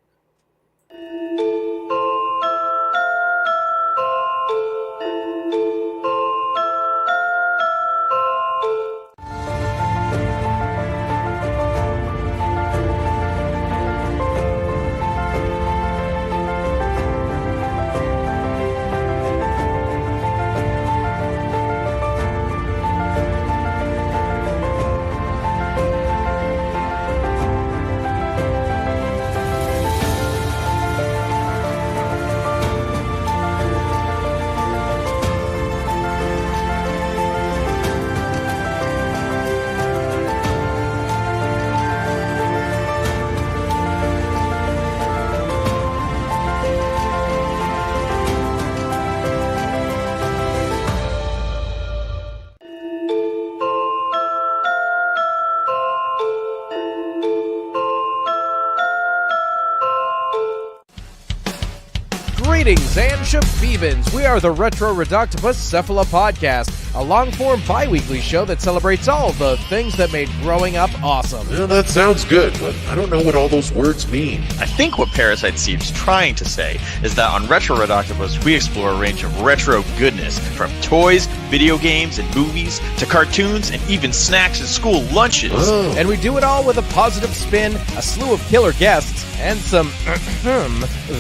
Greetings and shabibans. We are the Retro Reductibus Cephala Podcast, a long-form bi-weekly show that celebrates all the things that made growing up awesome. Well, that sounds good, but I don't know what all those words mean. I think what Parasite Steve's trying to say is that on Retro Redoctopus, we explore a range of retro goodness, from toys, video games, and movies, to cartoons, and even snacks and school lunches. Oh. And we do it all with a positive spin, a slew of killer guests, and some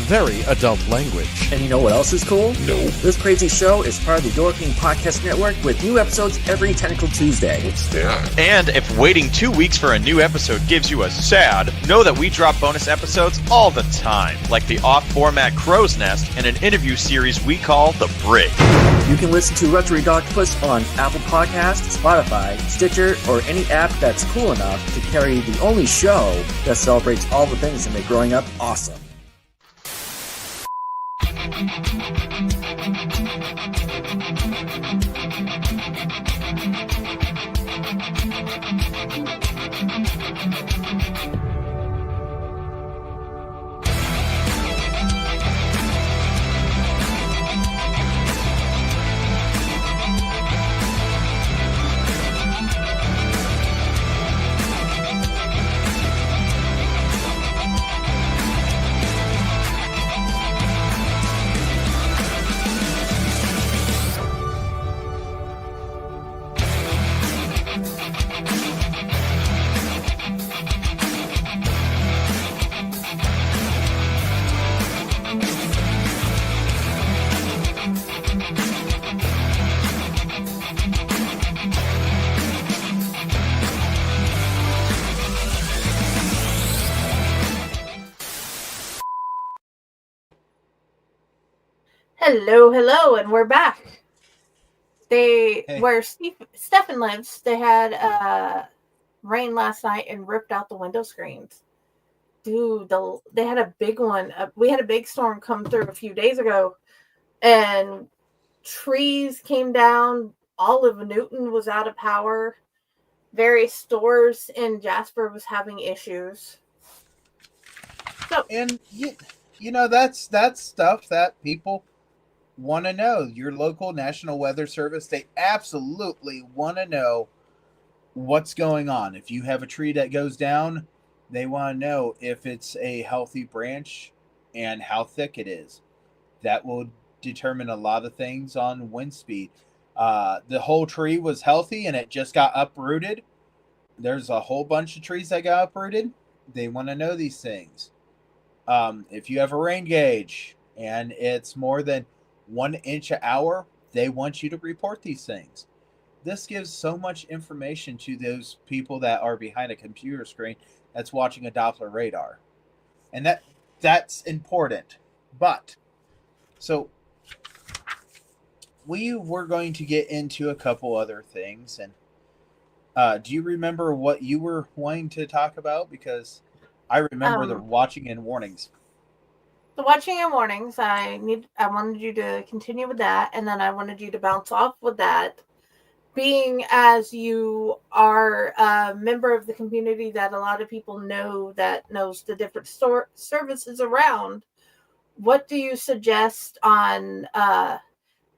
very adult language. And you know what else is cool? No. This crazy show is part of the Door King Podcast Network with new episodes every Tentacle Tuesday. What's that? And if waiting 2 weeks for a new episode gives you a sad, know that we drop bonus episodes all the time, like the off-format Crow's Nest and an interview series we call The Brig. You can listen to Retro Octopus on Apple Podcasts, Spotify, Stitcher, or any app that's cool enough to carry the only show that celebrates all the things that make growing up awesome. Hello, and we're back. Where Stefan lives, they had rain last night and ripped out the window screens. Dude, they had a big one. We had a big storm come through a few days ago, and trees came down. All of Newton was out of power. Various stores in Jasper was having issues. So, And you know that's stuff that people want to know. Your local National Weather Service, they absolutely want to know what's going on. If you have a tree that goes down, they want to know if it's a healthy branch and how thick it is. That will determine a lot of things on wind speed. The whole tree was healthy and it just got uprooted. There's a whole bunch of trees that got uprooted. They want to know these things. If you have a rain gauge and it's more than 1 inch an hour, they want you to report these things. This gives so much information to those people that are behind a computer screen that's watching a Doppler radar. And that's important. But, so, we were going to get into a couple other things. And do you remember what you were wanting to talk about? Because I remember the watching and warnings. the watching and warnings, I wanted you to continue with that, and then I wanted you to bounce off with that. Being as you are a member of the community that a lot of people know that knows the different services around, what do you suggest on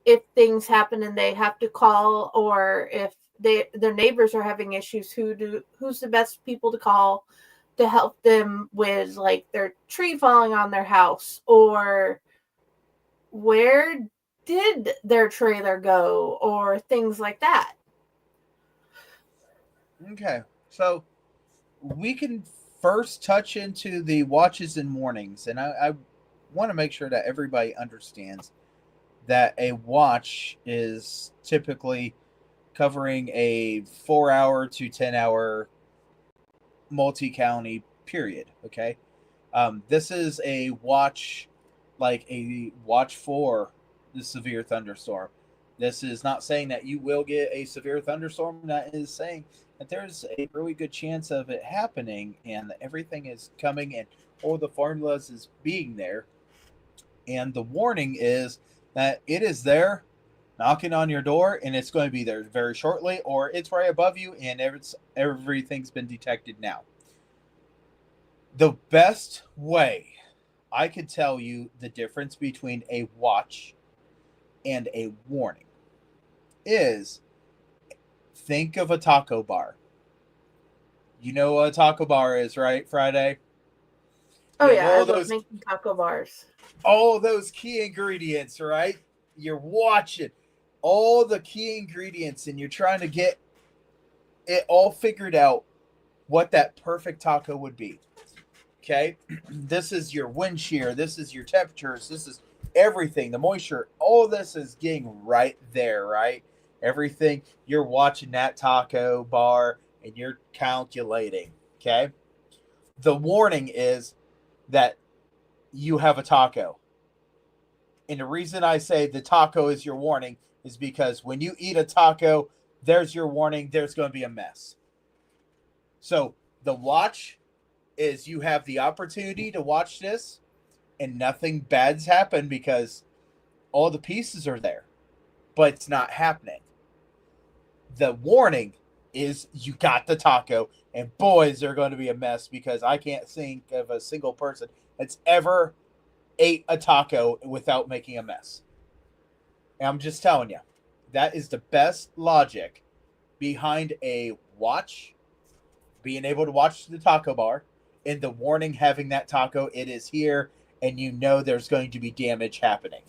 if things happen and they have to call, or if their neighbors are having issues, who's the best people to call to help them with like their tree falling on their house, or where did their trailer go, or things like that? Okay, so we can first touch into the watches and warnings, and I want to make sure that everybody understands that a watch is typically covering a 4-hour to 10-hour multi-county period. Okay, this is a watch, like a watch for the severe thunderstorm. This is not saying that you will get a severe thunderstorm. That is saying that there's a really good chance of it happening, and that everything is coming and all the formulas is being there. And the warning is that it is there knocking on your door, and it's going to be there very shortly, or it's right above you and everything's been detected now. The best way I could tell you the difference between a watch and a warning is, think of a taco bar. You know what a taco bar is, right, Friday? Oh You have yeah, I love making taco bars. all those key ingredients, right? You're watching all the key ingredients and you're trying to get it all figured out what that perfect taco would be. Okay? This is your wind shear, this is your temperatures, this is everything, the moisture, all this is getting right there, right? Everything, you're watching that taco bar and you're calculating, okay? The warning is that you have a taco. And the reason I say the taco is your warning is because when you eat a taco, there's your warning, there's going to be a mess. So the watch is you have the opportunity to watch this and nothing bad's happen because all the pieces are there, but it's not happening. The warning is you got the taco, and boys, they're going to be a mess because I can't think of a single person that's ever ate a taco without making a mess. And I'm just telling you, that is the best logic behind a watch, being able to watch the taco bar, and the warning having that taco, it is here, and you know there's going to be damage happening.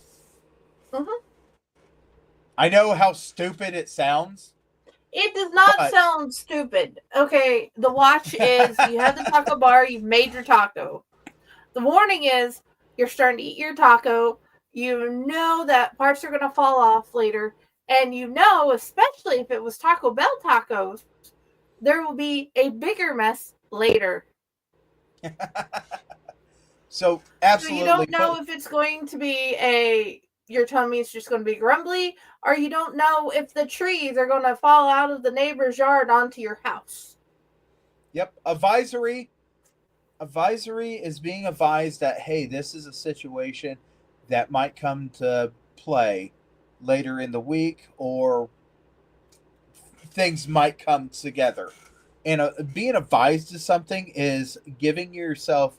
Mm-hmm. I know how stupid it sounds. It does not sound stupid. Okay, the watch is you have the taco bar, you've made your taco. The warning is you're starting to eat your taco. You know that parts are going to fall off later. And you know, especially if it was Taco Bell tacos, there will be a bigger mess later. So, absolutely. So you don't know if it's going to be your tummy is just going to be grumbly, or you don't know if the trees are going to fall out of the neighbor's yard onto your house. Yep. Advisory is being advised that, hey, this is a situation that might come to play later in the week, or things might come together. And being advised to something is giving yourself,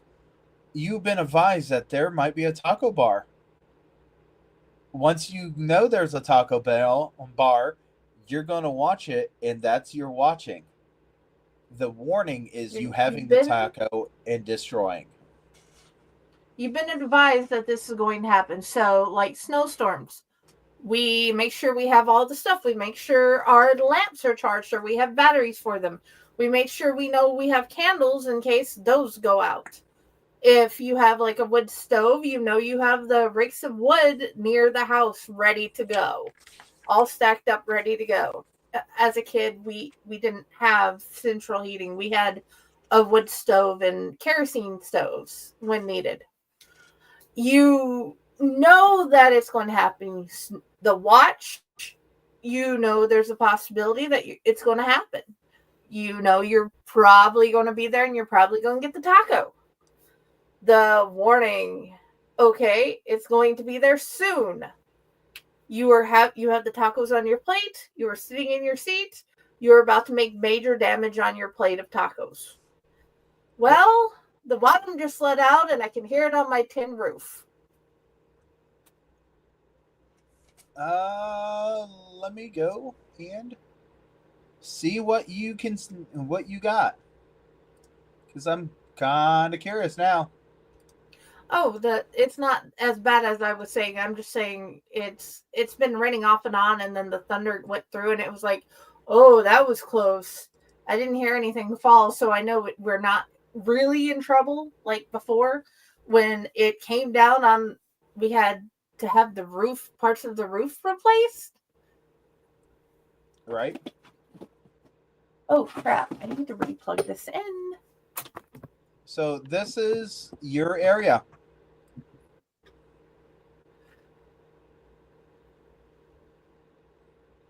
you've been advised that there might be a taco bar. Once you know there's a Taco Bell bar, you're going to watch it, and that's your watching. The warning is you having the taco and destroying. You've been advised that this is going to happen. So, like snowstorms, we make sure we have all the stuff. We make sure our lamps are charged or we have batteries for them. We make sure we know we have candles in case those go out. If you have like a wood stove, you know you have the rakes of wood near the house ready to go. All stacked up, ready to go. As a kid, we didn't have central heating. We had a wood stove and kerosene stoves when needed. You know that it's going to happen. The watch, you know there's a possibility that it's going to happen. You know you're probably going to be there and you're probably going to get the taco. The warning, okay, it's going to be there soon. You have the tacos on your plate. You are sitting in your seat. You're about to make major damage on your plate of tacos. Well, the bottom just let out and I can hear it on my tin roof. Let me go and see what you got, because I'm kind of curious now. Oh, it's not as bad as I was saying. I'm just saying it's been raining off and on, and then the thunder went through, and it was like, oh, that was close. I didn't hear anything fall, so I know we're not really in trouble like before. When it came down on, we had to have the parts of the roof replaced. Right. Oh crap! I need to replug this in. So this is your area.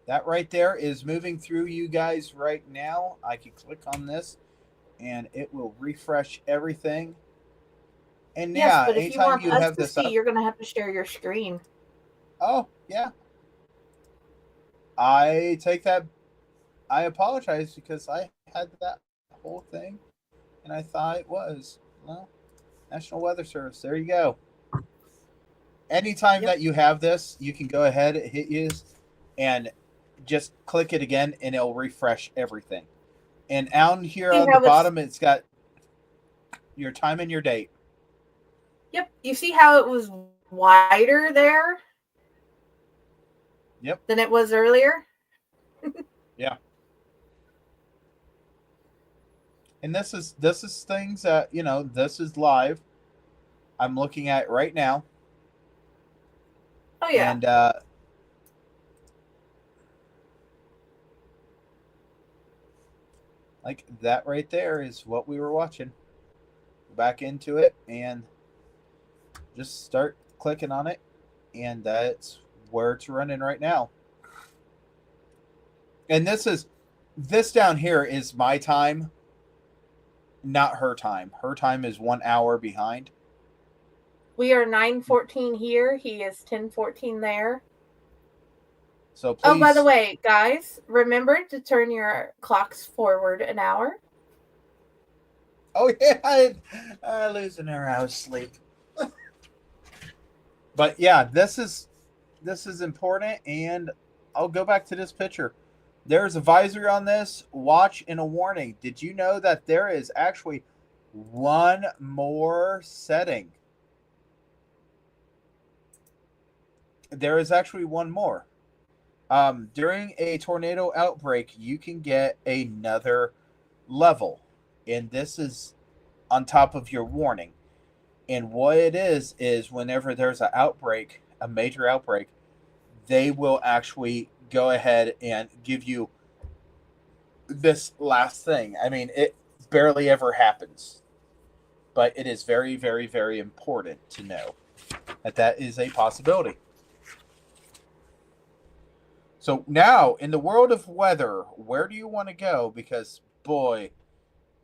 That right there is moving through you guys right now. I can click on this and it will refresh everything. And yes, yeah, but if you want you us have to this see, up, you're going to have to share your screen. Oh, yeah. I take that. I apologize because I had that whole thing and I thought it was. Well, National Weather Service. There you go. Anytime that you have this, you can go ahead, hit use, and just click it again, and it'll refresh everything. And down here See on the how it's bottom, it's got your time and your date. Yep. You see how it was wider there Yep. than it was earlier? Yeah. And this is things that, this is live. I'm looking at it right now. Oh yeah. And like that right there is what we were watching. Go back into it and just start clicking on it, and that's where it's running right now. And this down here is my time, not her time. Her time is 1 hour behind. We are 9:14 here. He is 10:14 there. So please. Oh, by the way, guys, remember to turn your clocks forward an hour. Oh yeah, I lose an hour's sleep. But yeah, this is important, and I'll go back to this picture. There's a advisory on this. Watch and a warning. Did you know that there is actually one more setting? There is actually one more. During a tornado outbreak, you can get another level, and this is on top of your warning. And what it is whenever there's an outbreak, a major outbreak, they will actually go ahead and give you this last thing. I mean, it barely ever happens, but it is very, very, very important to know that is a possibility. So now, in the world of weather, where do you want to go? Because, boy,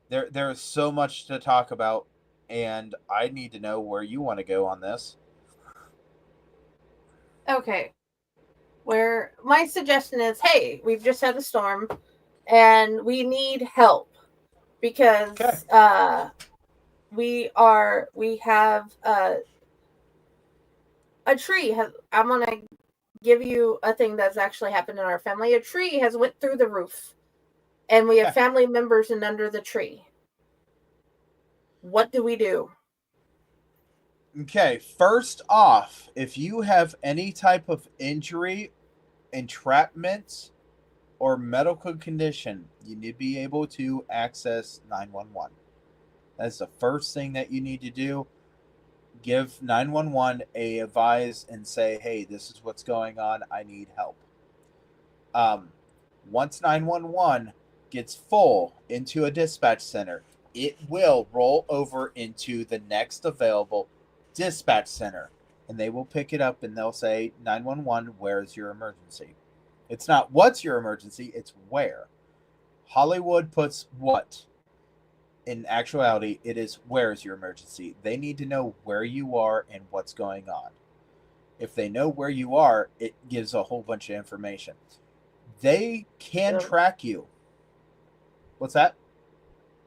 there is so much to talk about, and I need to know where you want to go on this. Okay. Where my suggestion is, hey, we've just had a storm, and we need help because we have a tree. I'm gonna give you a thing that's actually happened in our family. A tree has went through the roof, and we have family members in under the tree. What do we do? Okay, first off, if you have any type of injury, entrapment, or medical condition, you need to be able to access 911. That's the first thing that you need to do. Give 911 a advise and say, hey, this is what's going on. I need help. Once 911 gets full into a dispatch center, it will roll over into the next available dispatch center, and they will pick it up and they'll say, 911, where's your emergency? It's not what's your emergency, it's where. Hollywood puts what. In actuality, it is where's your emergency. They need to know where you are and what's going on. If they know where you are, it gives a whole bunch of information. They can track you. What's that?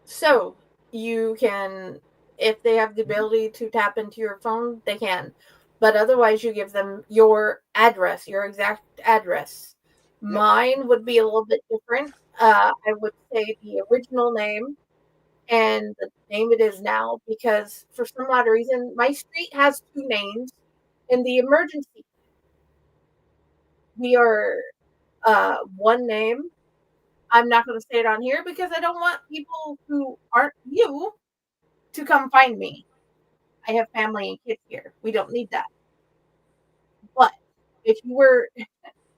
So you can, if they have the ability to tap into your phone, they can. But otherwise, you give them your address, your exact address. Yep. Mine would be a little bit different. I would say the original name and the name it is now, because for some odd reason, my street has two names in the emergency. We are one name. I'm not going to say it on here because I don't want people who aren't you to come find me. I have family and kids here. We don't need that. But if you were,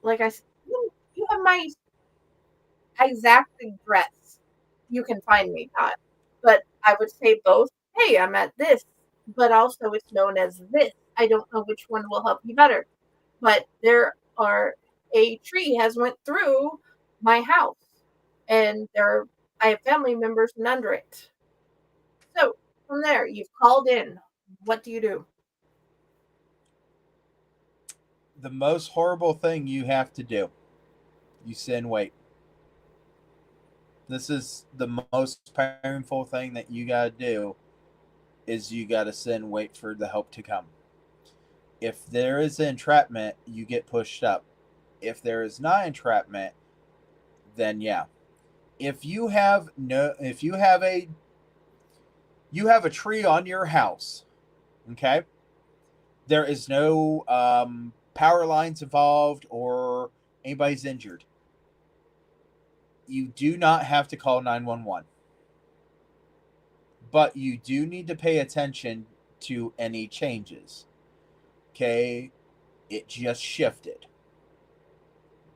like I said, you have my exact address, you can find me, Todd. But I would say both. Hey, I'm at this, but also it's known as this. I don't know which one will help you better. But a tree has went through my house, and I have family members under it. So from there, you've called in. What do you do? The most horrible thing you have to do, you sit and wait. This is the most painful thing that you got to do, is you got to sit and wait for the help to come. If there is entrapment, you get pushed up. If there is not entrapment, then yeah. If you have a tree on your house, okay? There is no power lines involved or anybody's injured. You do not have to call 911. But you do need to pay attention to any changes. Okay? It just shifted.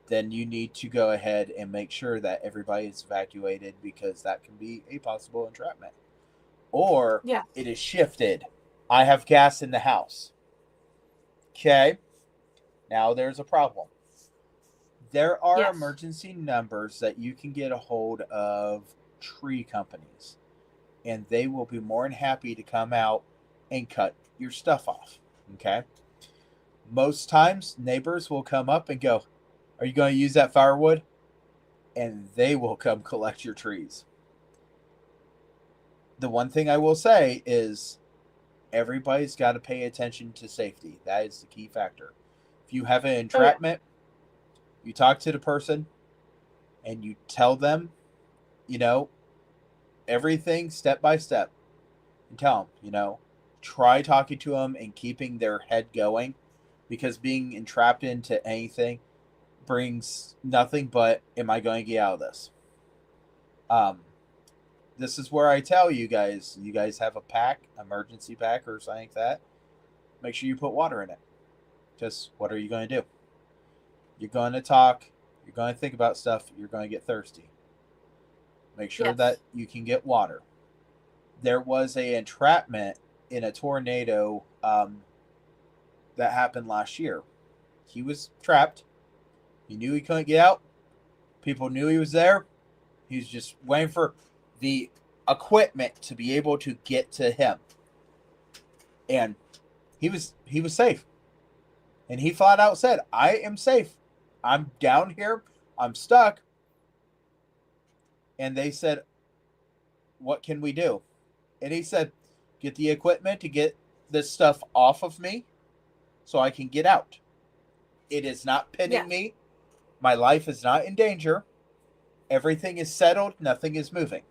Then you need to go ahead and make sure that everybody is evacuated, because that can be a possible entrapment. Or it is shifted. I have gas in the house. Okay? Now there's a problem. There are emergency numbers that you can get a hold of tree companies, and they will be more than happy to come out and cut your stuff off. Okay? Most times, neighbors will come up and go, "Are you going to use that firewood?" And they will come collect your trees. The one thing I will say is everybody's got to pay attention to safety. That is the key factor. If you have an entrapment, you talk to the person and you tell them, everything step by step. And tell them, try talking to them and keeping their head going, because being entrapped into anything brings nothing but, am I going to get out of this? This is where I tell you guys have a pack, emergency pack or something like that. Make sure you put water in it. Because what are you going to do? You're going to talk. You're going to think about stuff. You're going to get thirsty. Make sure that you can get water. There was an entrapment in a tornado that happened last year. He was trapped. He knew he couldn't get out. People knew he was there. He was just waiting for the equipment to be able to get to him. And he was safe. And he flat out said, "I am safe. I'm down here. I'm stuck." And they said, "What can we do?" And he said, "Get the equipment to get this stuff off of me so I can get out. It is not pinning me. My life is not in danger. Everything is settled. Nothing is moving."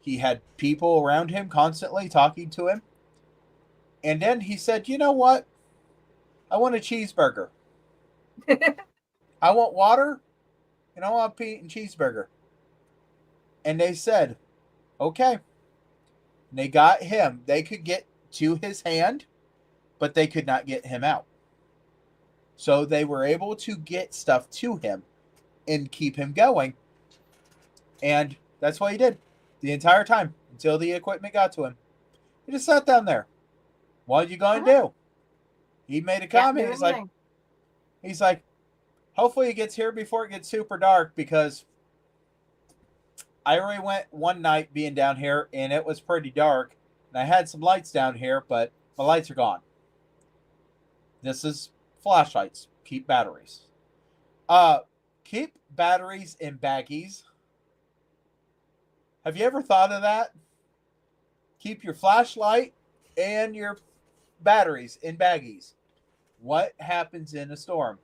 He had people around him constantly talking to him. And then he said, "You know what? I want a cheeseburger. I want water, and I want a Pete and cheeseburger." And they said, "Okay." And they got him. They could get to his hand, but they could not get him out. So they were able to get stuff to him and keep him going. And that's what he did the entire time until the equipment got to him. He just sat down there. "What are you going to do?" He made a comment. He's like, "Hopefully he gets here before it gets super dark, because I already went one night being down here and it was pretty dark, and I had some lights down here, but my lights are gone. This is flashlights. Keep batteries. Keep batteries in baggies. Have you ever thought of that? Keep your flashlight and your batteries in baggies. What happens in a storm?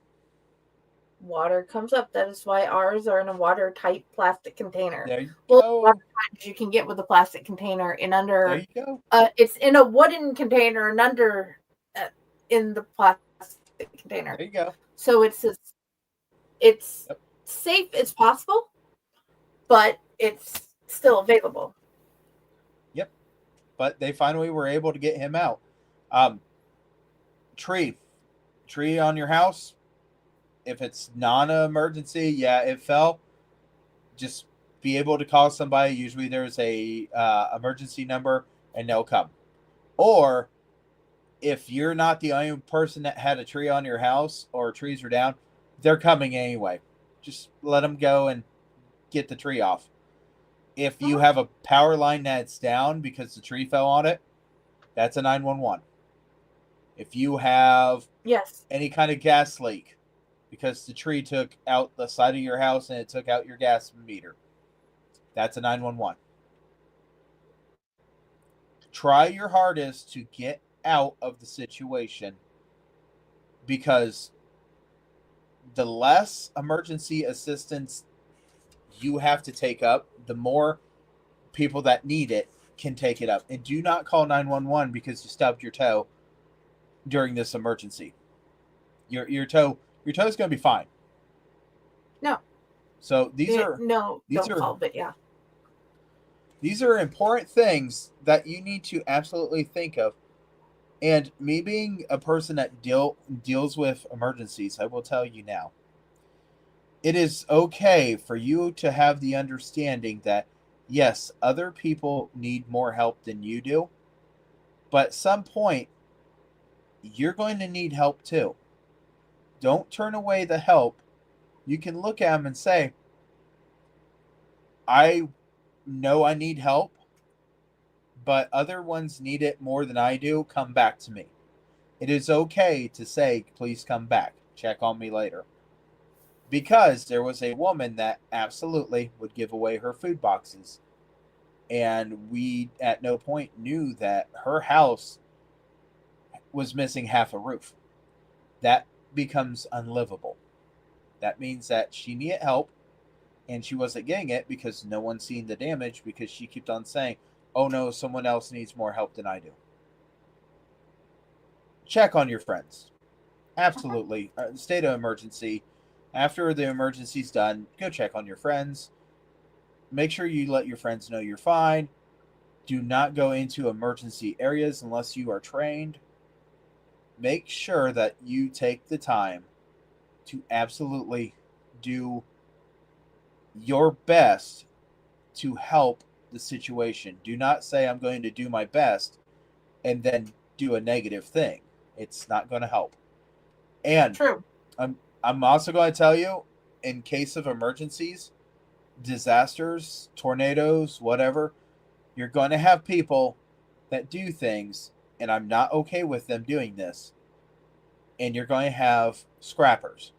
Water comes up. That is why ours are in a watertight plastic container. There you go. Water you can get with a plastic container in under. There you go. It's in a wooden container and under in the plastic container. There you go. So it's safe as possible, but it's still available. Yep. But they finally were able to get him out. Tree on your house. If it's non-emergency, it fell. Just be able to call somebody. Usually there's a emergency number, and they'll come. Or if you're not the only person that had a tree on your house or trees are down, they're coming anyway. Just let them go and get the tree off. If you have a power line that's down because the tree fell on it, that's a 911. If you have any kind of gas leak because the tree took out the side of your house and it took out your gas meter, that's a 911. Try your hardest to get out of the situation, because the less emergency assistance you have to take up, the more people that need it can take it up. And do not call 911 because you stubbed your toe during this emergency. Your toe's going to be fine. No. So these don't call, but yeah. These are important things that you need to absolutely think of. And me being a person that deals with emergencies, I will tell you now, it is okay for you to have the understanding that, yes, other people need more help than you do, but at some point, you're going to need help too. Don't turn away the help. You can look at them and say, I know I need help, but other ones need it more than I do. Come back to me. It is okay to say, please come back. Check on me later. Because there was a woman that absolutely would give away her food boxes. And we at no point knew that her house was missing half a roof. That becomes unlivable. That means that she needed help, and she wasn't getting it because no one seen the damage, because she kept on saying, oh no, someone else needs more help than I do. Check on your friends. Absolutely. State of emergency. After the emergency's done, go check on your friends. Make sure you let your friends know you're fine. Do not go into emergency areas unless you are trained. Make sure that you take the time to absolutely do your best to help the situation. Do not say, I'm going to do my best, and then do a negative thing. It's not going to help. And True. I'm also going to tell you, in case of emergencies, disasters, tornadoes, whatever, you're going to have people that do things, and I'm not okay with them doing this. And you're going to have scrappers.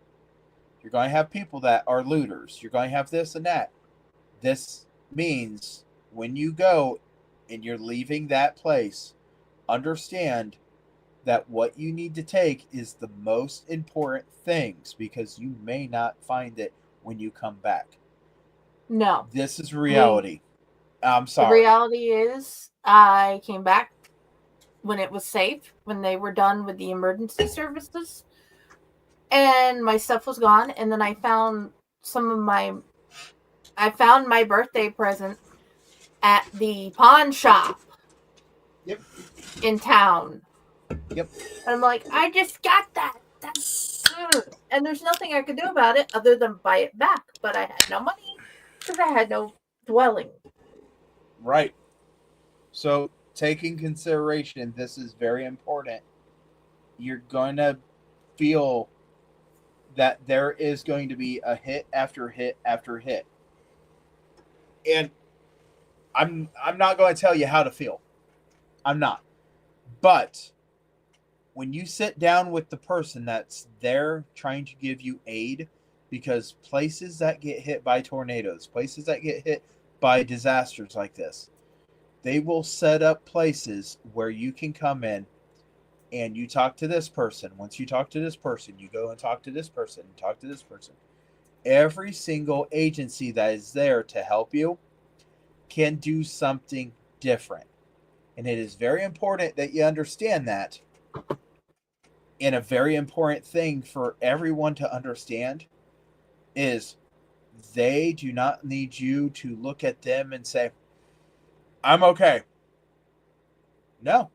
You're going to have people that are looters. You're going to have this and that. This means when you go and you're leaving that place, understand that what you need to take is the most important things, because you may not find it when you come back. No. This is reality. I'm sorry. The reality is I came back when it was safe, when they were done with the emergency services, and my stuff was gone. And then I found my birthday present at the pawn shop. Yep. In town. Yep. And I'm like, I just got that. And there's nothing I could do about it other than buy it back. But I had no money because I had no dwelling. Right. So, taking consideration, this is very important. You're going to feel that there is going to be a hit after hit after hit. And I'm not going to tell you how to feel. I'm not. But when you sit down with the person that's there trying to give you aid, because places that get hit by tornadoes, places that get hit by disasters like this, they will set up places where you can come in and you talk to this person. Once you talk to this person, you go and talk to this person and talk to this person. Every single agency that is there to help you can do something different. And it is very important that you understand that. And a very important thing for everyone to understand is they do not need you to look at them and say, I'm okay. No.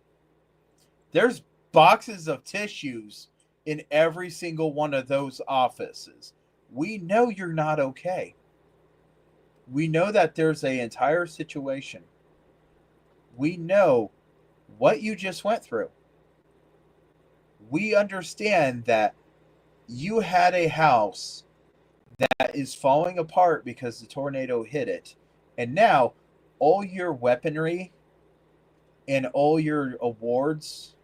There's boxes of tissues in every single one of those offices. We know you're not okay. We know that there's an entire situation. We know what you just went through. We understand that you had a house that is falling apart because the tornado hit it. And now all your weaponry and all your awards,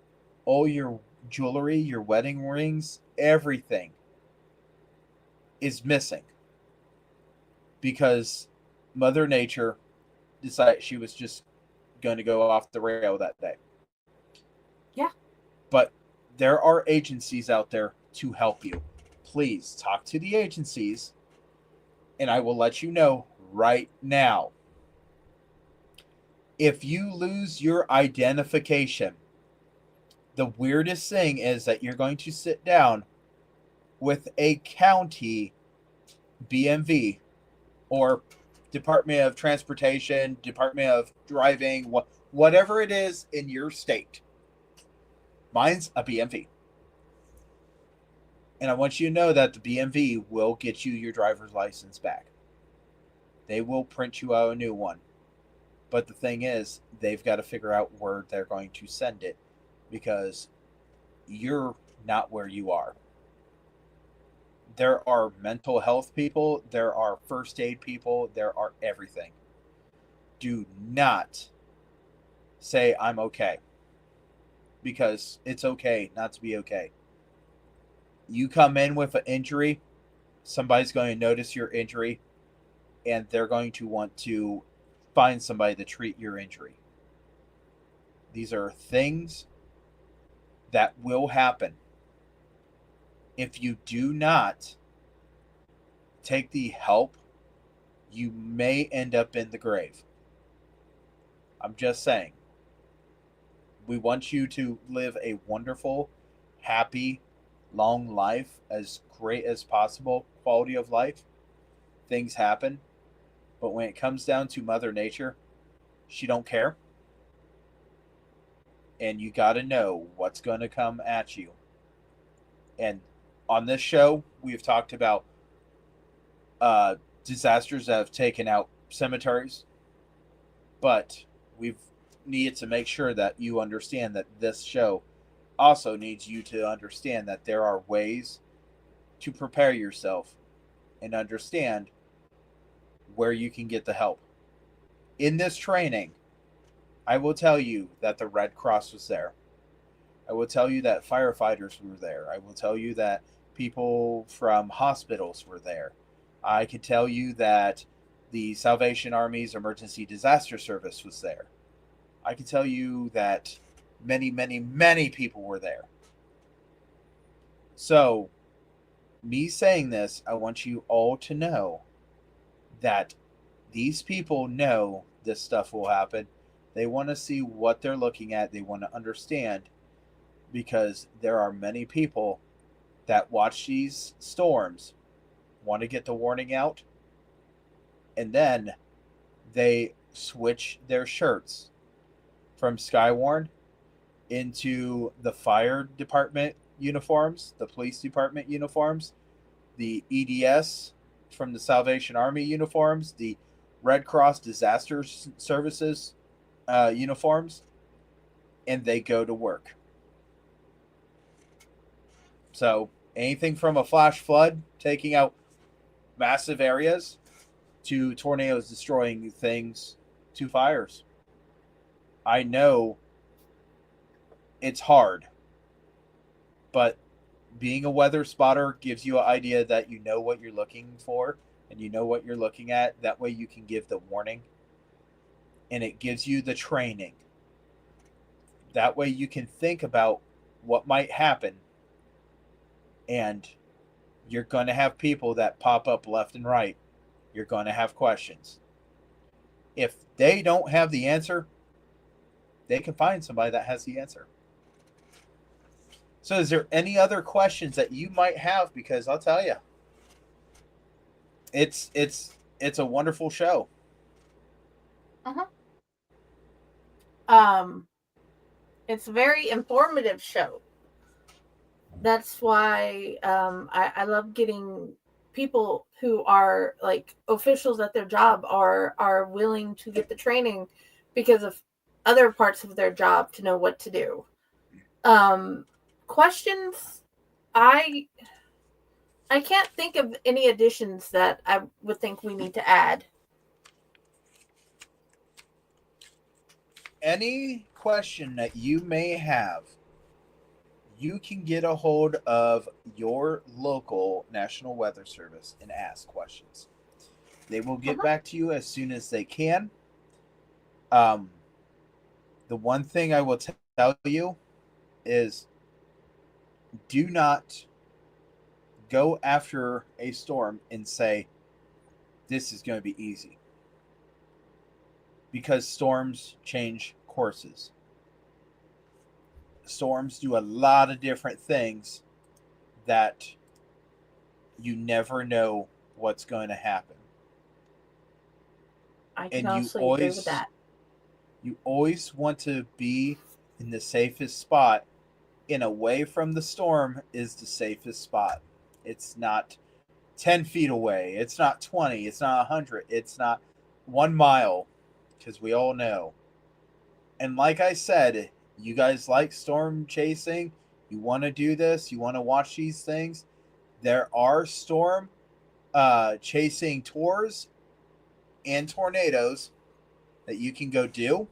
all your jewelry, your wedding rings, everything is missing. Because Mother Nature decided she was just going to go off the rail that day. Yeah. But there are agencies out there to help you. Please talk to the agencies, and I will let you know right now. If you lose your identification, the weirdest thing is that you're going to sit down with a county BMV or Department of Transportation, Department of Driving, whatever it is in your state. Mine's a BMV. And I want you to know that the BMV will get you your driver's license back. They will print you out a new one. But the thing is, they've got to figure out where they're going to send it because you're not where you are. There are mental health people, there are first aid people, there are everything. Do not say I'm okay, because it's okay not to be okay. You come in with an injury, somebody's going to notice your injury, and they're going to want to find somebody to treat your injury. These are things that will happen. If you do not take the help, you may end up in the grave. I'm just saying. We want you to live a wonderful, happy, long life, as great as possible, quality of life. Things happen. But when it comes down to Mother Nature, she don't care. And you got to know what's going to come at you. And on this show, we've talked about disasters that have taken out cemeteries. But we've needed to make sure that you understand that this show also needs you to understand that there are ways to prepare yourself and understand where you can get the help. In this training, I will tell you that the Red Cross was there. I will tell you that firefighters were there. I will tell you that people from hospitals were there. I could tell you that the Salvation Army's Emergency Disaster Service was there. I can tell you that many, many, many people were there. So, me saying this, I want you all to know that these people know this stuff will happen. They want to see what they're looking at. They want to understand, because there are many people that watch these storms, want to get the warning out, and then they switch their shirts from Skywarn into the fire department uniforms, the police department uniforms, the EDS from the Salvation Army uniforms, the Red Cross Disaster Services uniforms, and they go to work. So anything from a flash flood taking out massive areas to tornadoes destroying things to fires. I know it's hard, but being a weather spotter gives you an idea that you know what you're looking for and you know what you're looking at. That way you can give the warning, and it gives you the training. That way you can think about what might happen, and you're going to have people that pop up left and right. You're going to have questions. If they don't have the answer, they can find somebody that has the answer. So is there any other questions that you might have? Because I'll tell you, it's a wonderful show. It's a very informative show. That's why I love getting people who are like officials at their job are willing to get the training because of other parts of their job to know what to do. Questions, I can't think of any additions that I would think we need to add. Any question that you may have, you can get a hold of your local National Weather Service and ask questions. They will get back to you as soon as they can. The one thing I will tell you is do not go after a storm and say, this is going to be easy. Because storms change courses. Storms do a lot of different things that you never know what's going to happen. I can And also agree with that. You always want to be in the safest spot, and away from the storm is the safest spot. It's not 10 feet away. It's not 20. It's not 100. It's not 1 mile, because we all know. And like I said, you guys like storm chasing. You want to do this. You want to watch these things. There are storm chasing tours and tornadoes that you can go do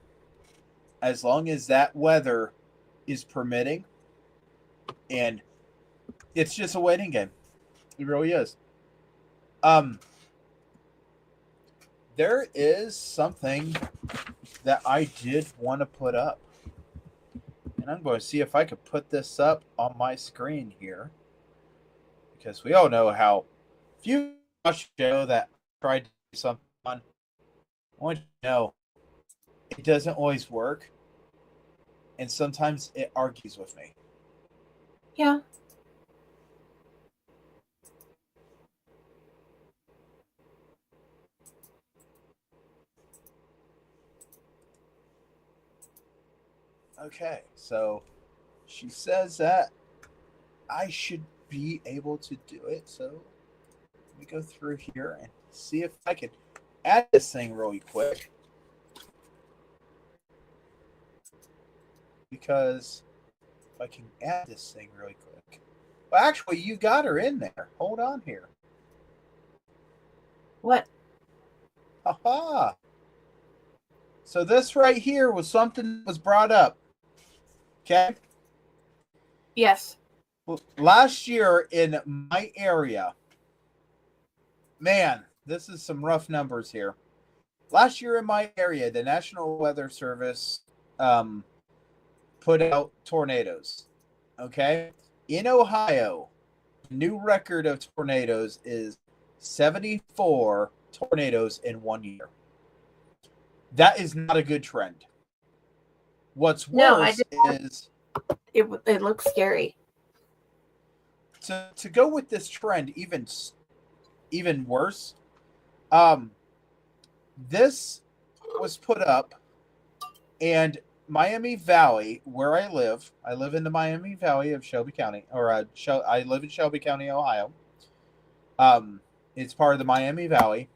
as long as that weather is permitting. And it's just a waiting game. It really is. There is something that I did want to put up. And I'm going to see if I could put this up on my screen here. Because we all know how, if you watch a show that I tried to do something on, I want you to know it doesn't always work. And sometimes it argues with me. Yeah. Okay, so she says that I should be able to do it. So let me go through here and see if I can add this thing really quick. Because if I can add this thing really quick. Well, actually, you got her in there. Hold on here. What? Aha! So this right here was something that was brought up. Okay? Yes. Well, last year in my area, man, this is some rough numbers here. Last year in my area, the National Weather Service put out tornadoes. Okay? In Ohio, the new record of tornadoes is 74 tornadoes in 1 year. That is not a good trend. What's worse is it looks scary. To go with this trend even worse. This was put up, and Miami Valley, where I live in the Miami Valley of Shelby County, or I live in Shelby County, Ohio. It's part of the Miami Valley.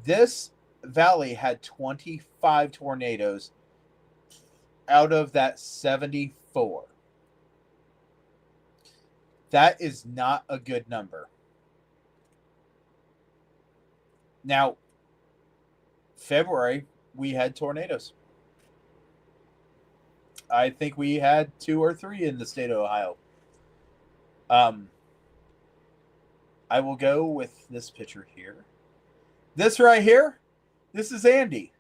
This valley had 25 tornadoes out of that 74. That is not a good number. Now, February, we had tornadoes. I think we had 2 or 3 in the state of Ohio. I will go with this picture here. This right here, this is Andy.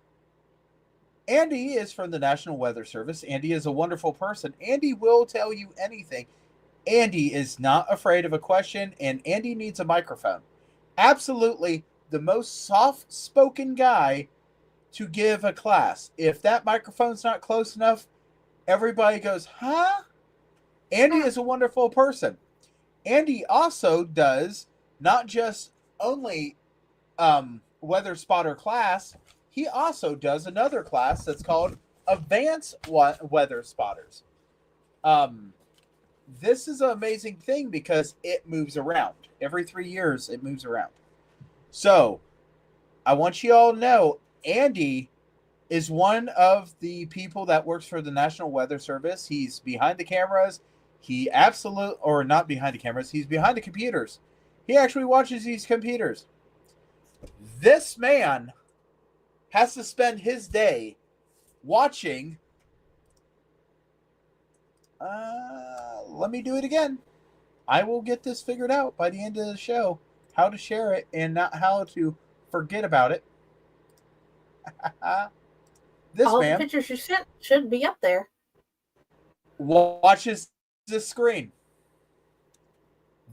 Andy is from the National Weather Service. Andy is a wonderful person. Andy will tell you anything. Andy is not afraid of a question, and Andy needs a microphone. Absolutely the most soft-spoken guy to give a class. If that microphone's not close enough, everybody goes, huh? Andy is a wonderful person. Andy also does not just only weather spotter class, he also does another class that's called Advanced Weather Spotters. This is an amazing thing because it moves around. Every 3 years, it moves around. So, I want you all to know, Andy is one of the people that works for the National Weather Service. He's behind the cameras. He or not behind the cameras, he's behind the computers. He actually watches these computers. This man has to spend his day watching. Let me do it again. I will get this figured out by the end of the show. How to share it and not how to forget about it. This All the man pictures you sent should be up there. watches this screen.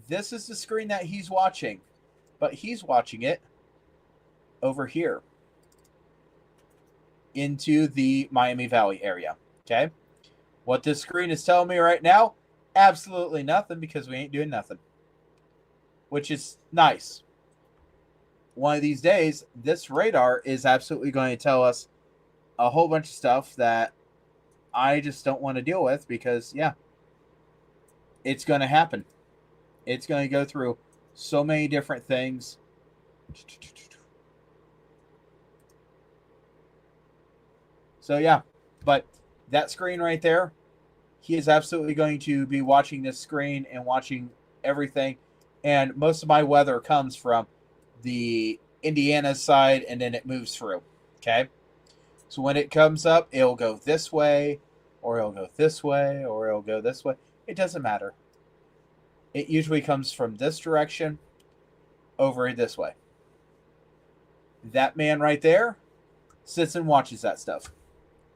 This is the screen that he's watching, but he's watching it over here into the Miami Valley area. Okay? What this screen is telling me right now, absolutely nothing, because we ain't doing nothing, which is nice. One of these days, this radar is absolutely going to tell us a whole bunch of stuff that I just don't want to deal with, because, yeah, it's going to happen. It's going to go through so many different things. So, yeah, but that screen right there, he is absolutely going to be watching this screen and watching everything. And most of my weather comes from the Indiana side, and then it moves through. Okay? So when it comes up, it'll go this way, or it'll go this way, or it'll go this way. It doesn't matter. It usually comes from this direction over this way. That man right there sits and watches that stuff.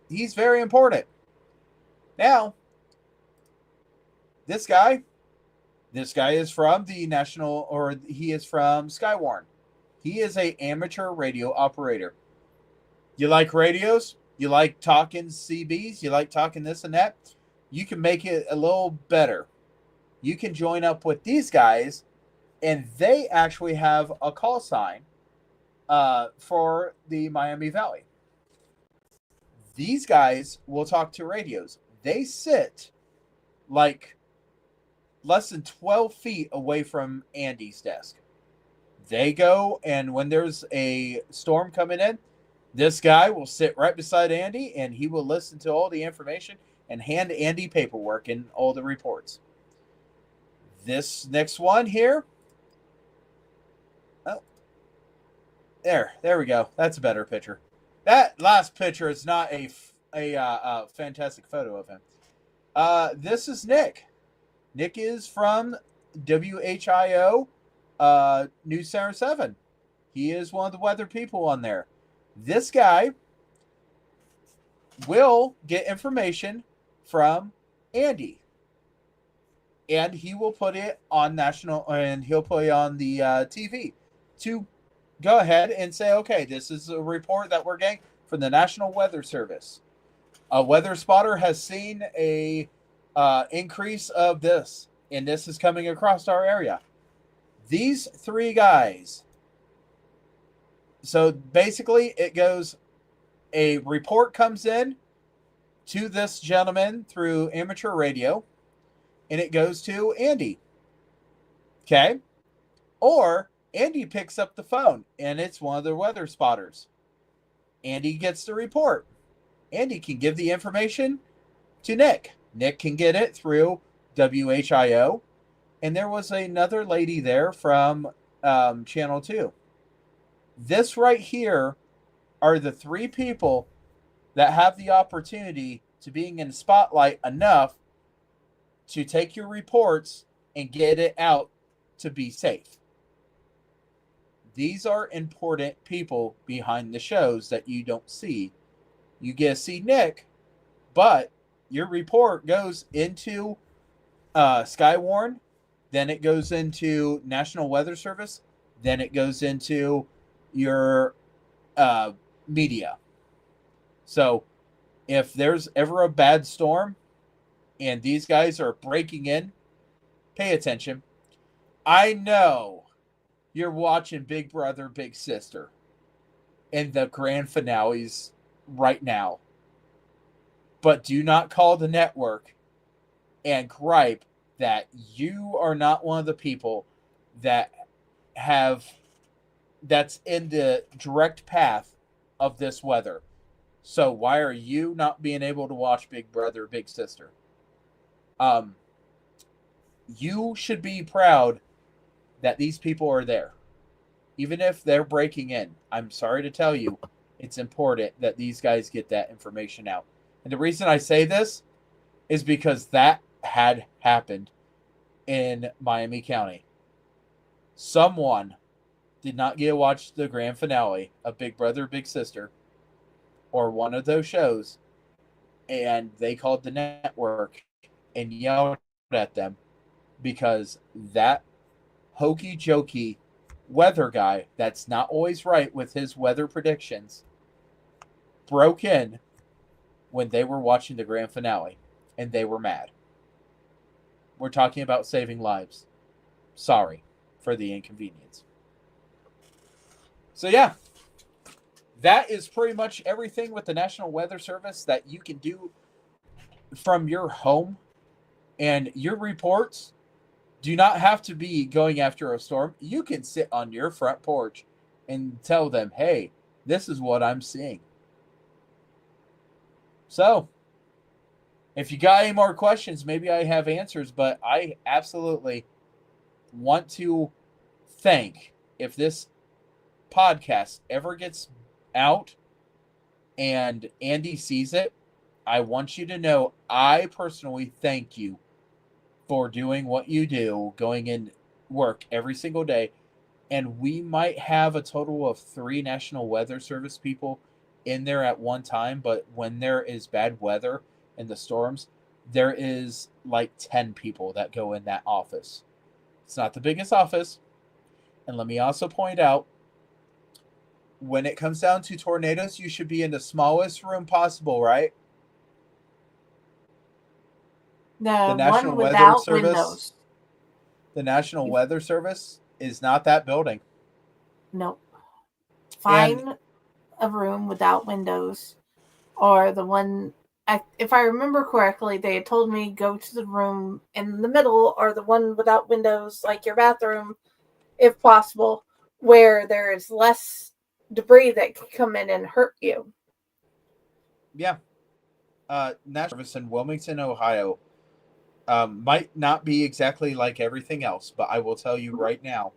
He's very important. Now, this guy is from the national, or he is from Skywarn. He is an amateur radio operator. You like radios? You like talking CBs? You like talking this and that? You can make it a little better. You can join up with these guys, and they actually have a call sign for the Miami Valley. These guys will talk to radios. They sit like less than 12 feet away from Andy's desk. They go, and when there's a storm coming in, this guy will sit right beside Andy, and he will listen to all the information and hand Andy paperwork and all the reports. This next one here. Oh, there we go. That's a better picture. That last picture is not a fantastic photo of him. This is Nick. Nick is from WHIO News Center 7. He is one of the weather people on there. This guy will get information from Andy, and he will put it on national, and he'll put it on the TV to go ahead and say, okay, this is a report that we're getting from the National Weather Service. A weather spotter has seen a increase of this, and this is coming across our area. These three guys. So basically, it goes, a report comes in to this gentleman through amateur radio, and it goes to Andy. Okay? Or Andy picks up the phone, and it's one of the weather spotters. Andy gets the report. Andy can give the information to Nick. Nick can get it through WHIO. And there was another lady there from Channel 2. This right here are the three people that have the opportunity to being in the spotlight enough to take your reports and get it out to be safe. These are important people behind the shows that you don't see. You get to see Nick, but your report goes into Skywarn, then it goes into National Weather Service, then it goes into your media. So if there's ever a bad storm and these guys are breaking in, pay attention. I know you're watching Big Brother, Big Sister and the grand finales right now, but do not call the network and gripe that you are not one of the people that's in the direct path of this weather. So why are you not being able to watch Big Brother, Big Sister? You should be proud that these people are there. Even if they're breaking in, I'm sorry to tell you, it's important that these guys get that information out. And the reason I say this is because that had happened in Miami County. Someone did not get to watch the grand finale of Big Brother, Big Sister, or one of those shows, and they called the network and yelled at them because that hokey jokey weather guy that's not always right with his weather predictions broke in when they were watching the grand finale, and they were mad. We're talking about saving lives. Sorry for the inconvenience. So, yeah, that is pretty much everything with the National Weather Service that you can do from your home. And your reports do not have to be going after a storm. You can sit on your front porch and tell them, hey, this is what I'm seeing. So, if you got any more questions, maybe I have answers, but I absolutely want to thank, if this podcast ever gets out and Andy sees it, I want you to know I personally thank you for doing what you do, going in work every single day. And we might have a total of 3 National Weather Service people in there at one time, but when there is bad weather and the storms, there is like 10 people that go in that office. It's not the biggest office. And let me also point out, when it comes down to tornadoes, you should be in the smallest room possible, right? The National one Weather without Service, windows. the National Weather Service is not that building. Nope. And Find a room without windows, or the one. If I remember correctly, they had told me go to the room in the middle, or the one without windows, like your bathroom, if possible, where there is less debris that can come in and hurt you. yeah, National Service in Wilmington, Ohio, might not be exactly like everything else, but I will tell you right now,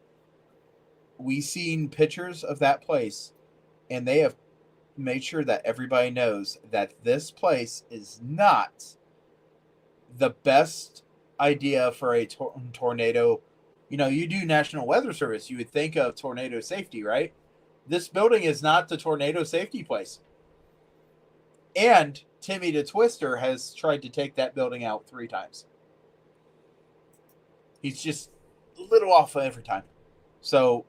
we seen pictures of that place, and they have made sure that everybody knows that this place is not the best idea for a tornado. You know, you do National Weather Service, you would think of tornado safety, right? This building is not the tornado safety place. And Timmy the Twister has tried to take that building out 3 times. He's just a little off every time. So,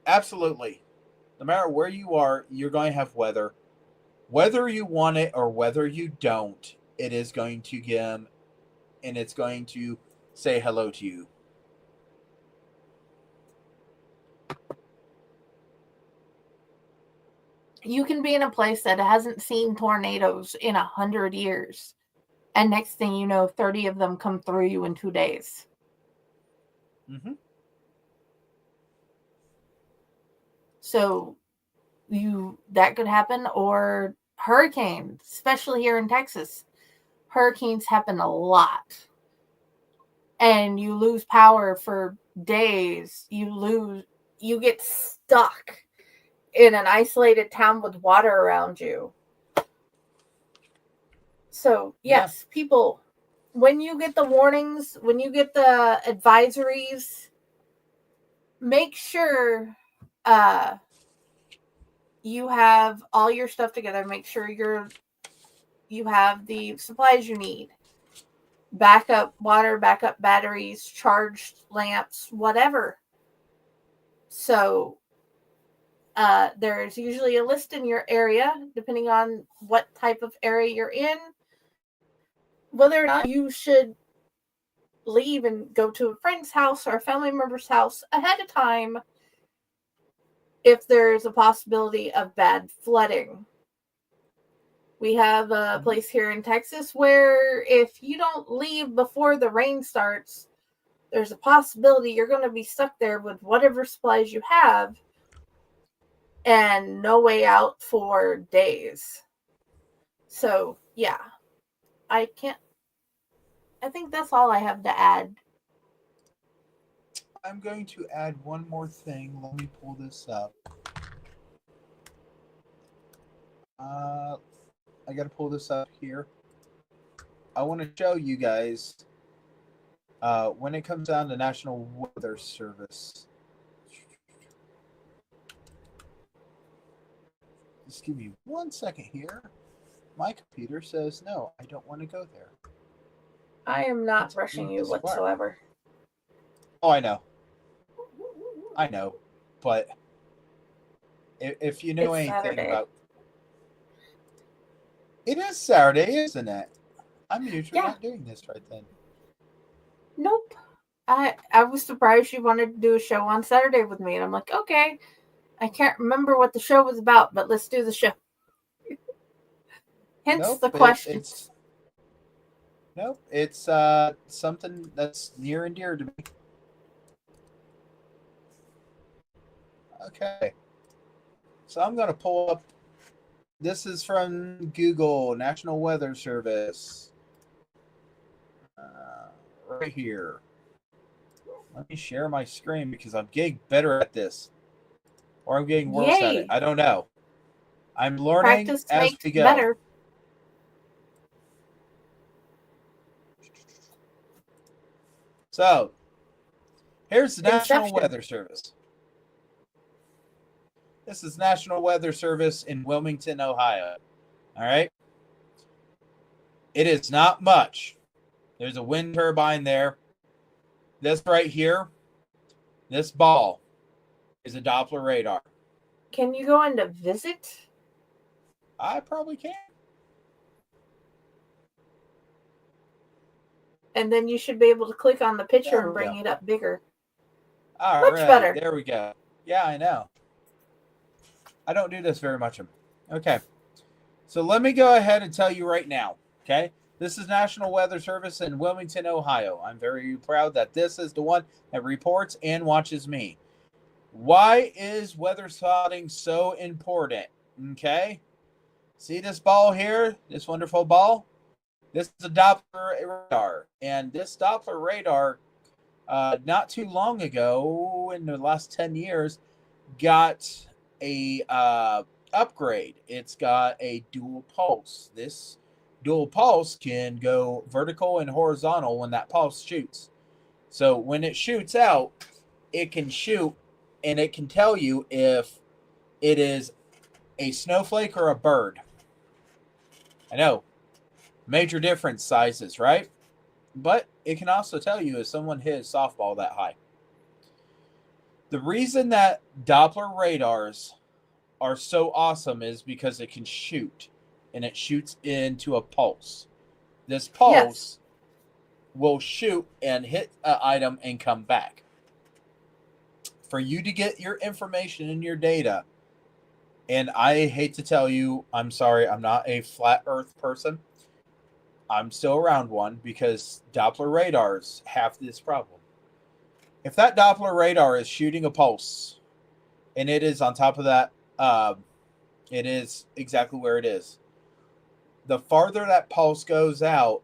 absolutely, no matter where you are, you're going to have weather. Whether you want it or whether you don't, it is going to give, and it's going to say hello to you. You can be in a place that hasn't seen tornadoes in 100 years, and next thing you know, 30 of them come through you in 2 days. Mm-hmm. So that could happen, or hurricanes, especially here in Texas. Hurricanes happen a lot. And you lose power for days. You get stuck in an isolated town with water around you. So, yes, people, when you get the warnings, when you get the advisories, make sure you have all your stuff together. Make sure you have the supplies you need. Backup water, backup batteries, charged lamps, whatever. So there's usually a list in your area, depending on what type of area you're in, whether or not you should leave and go to a friend's house or a family member's house ahead of time if there's a possibility of bad flooding. We have a place here in Texas where if you don't leave before the rain starts, there's a possibility you're going to be stuck there with whatever supplies you have and no way out for days. So, yeah. I think that's all I have to add. I'm going to add one more thing. Let me pull this up. I got to pull this up here. I want to show you guys when it comes down to National Weather Service. Just give me 1 second here. My computer says no, I don't want to go there. I am not Let's rushing move you this far. whatsoever. Oh, I know, but if you know It's anything Saturday. about, it is Saturday, isn't it? I'm usually not doing this right then. Nope. I was surprised you wanted to do a show on Saturday with me, and I'm like, okay. I can't remember what the show was about, but let's do the show. Hence the question. It's something that's near and dear to me. Okay. So I'm going to pull up. This is from Google, National Weather Service. Right here. Let me share my screen because I'm getting better at this. Or I'm getting worse at it. I don't know. I'm learning Practice as makes we go. better. So, here's the National Inception. Weather Service. This is National Weather Service in Wilmington, Ohio. All right. It is not much. There's a wind turbine there. This right here, this ball is a Doppler radar. Can you go into visit? I probably can. And then you should be able to click on the picture There and we bring go. it up bigger. All Much right, better. there we go. Yeah, I know. I don't do this very much. Okay. So let me go ahead and tell you right now, okay? This is National Weather Service in Wilmington, Ohio. I'm very proud that this is the one that reports and watches me. Why is weather spotting so important? Okay? See this ball here? This wonderful ball? This is a Doppler radar. And this Doppler radar, not too long ago, in the last 10 years, got a upgrade. It's got a dual pulse. This dual pulse can go vertical and horizontal when that pulse shoots. So when it shoots out, it can shoot and it can tell you if it is a snowflake or a bird. I know, major difference sizes, right? But it can also tell you if someone hit a softball that high. The reason that Doppler radars are so awesome is because it can shoot, and it shoots into a pulse. This pulse will shoot and hit an item and come back. For you to get your information and your data, and I hate to tell you, I'm sorry, I'm not a flat earth person. I'm still around one because Doppler radars have this problem. If that Doppler radar is shooting a pulse, and it is on top of that, it is exactly where it is. The farther that pulse goes out,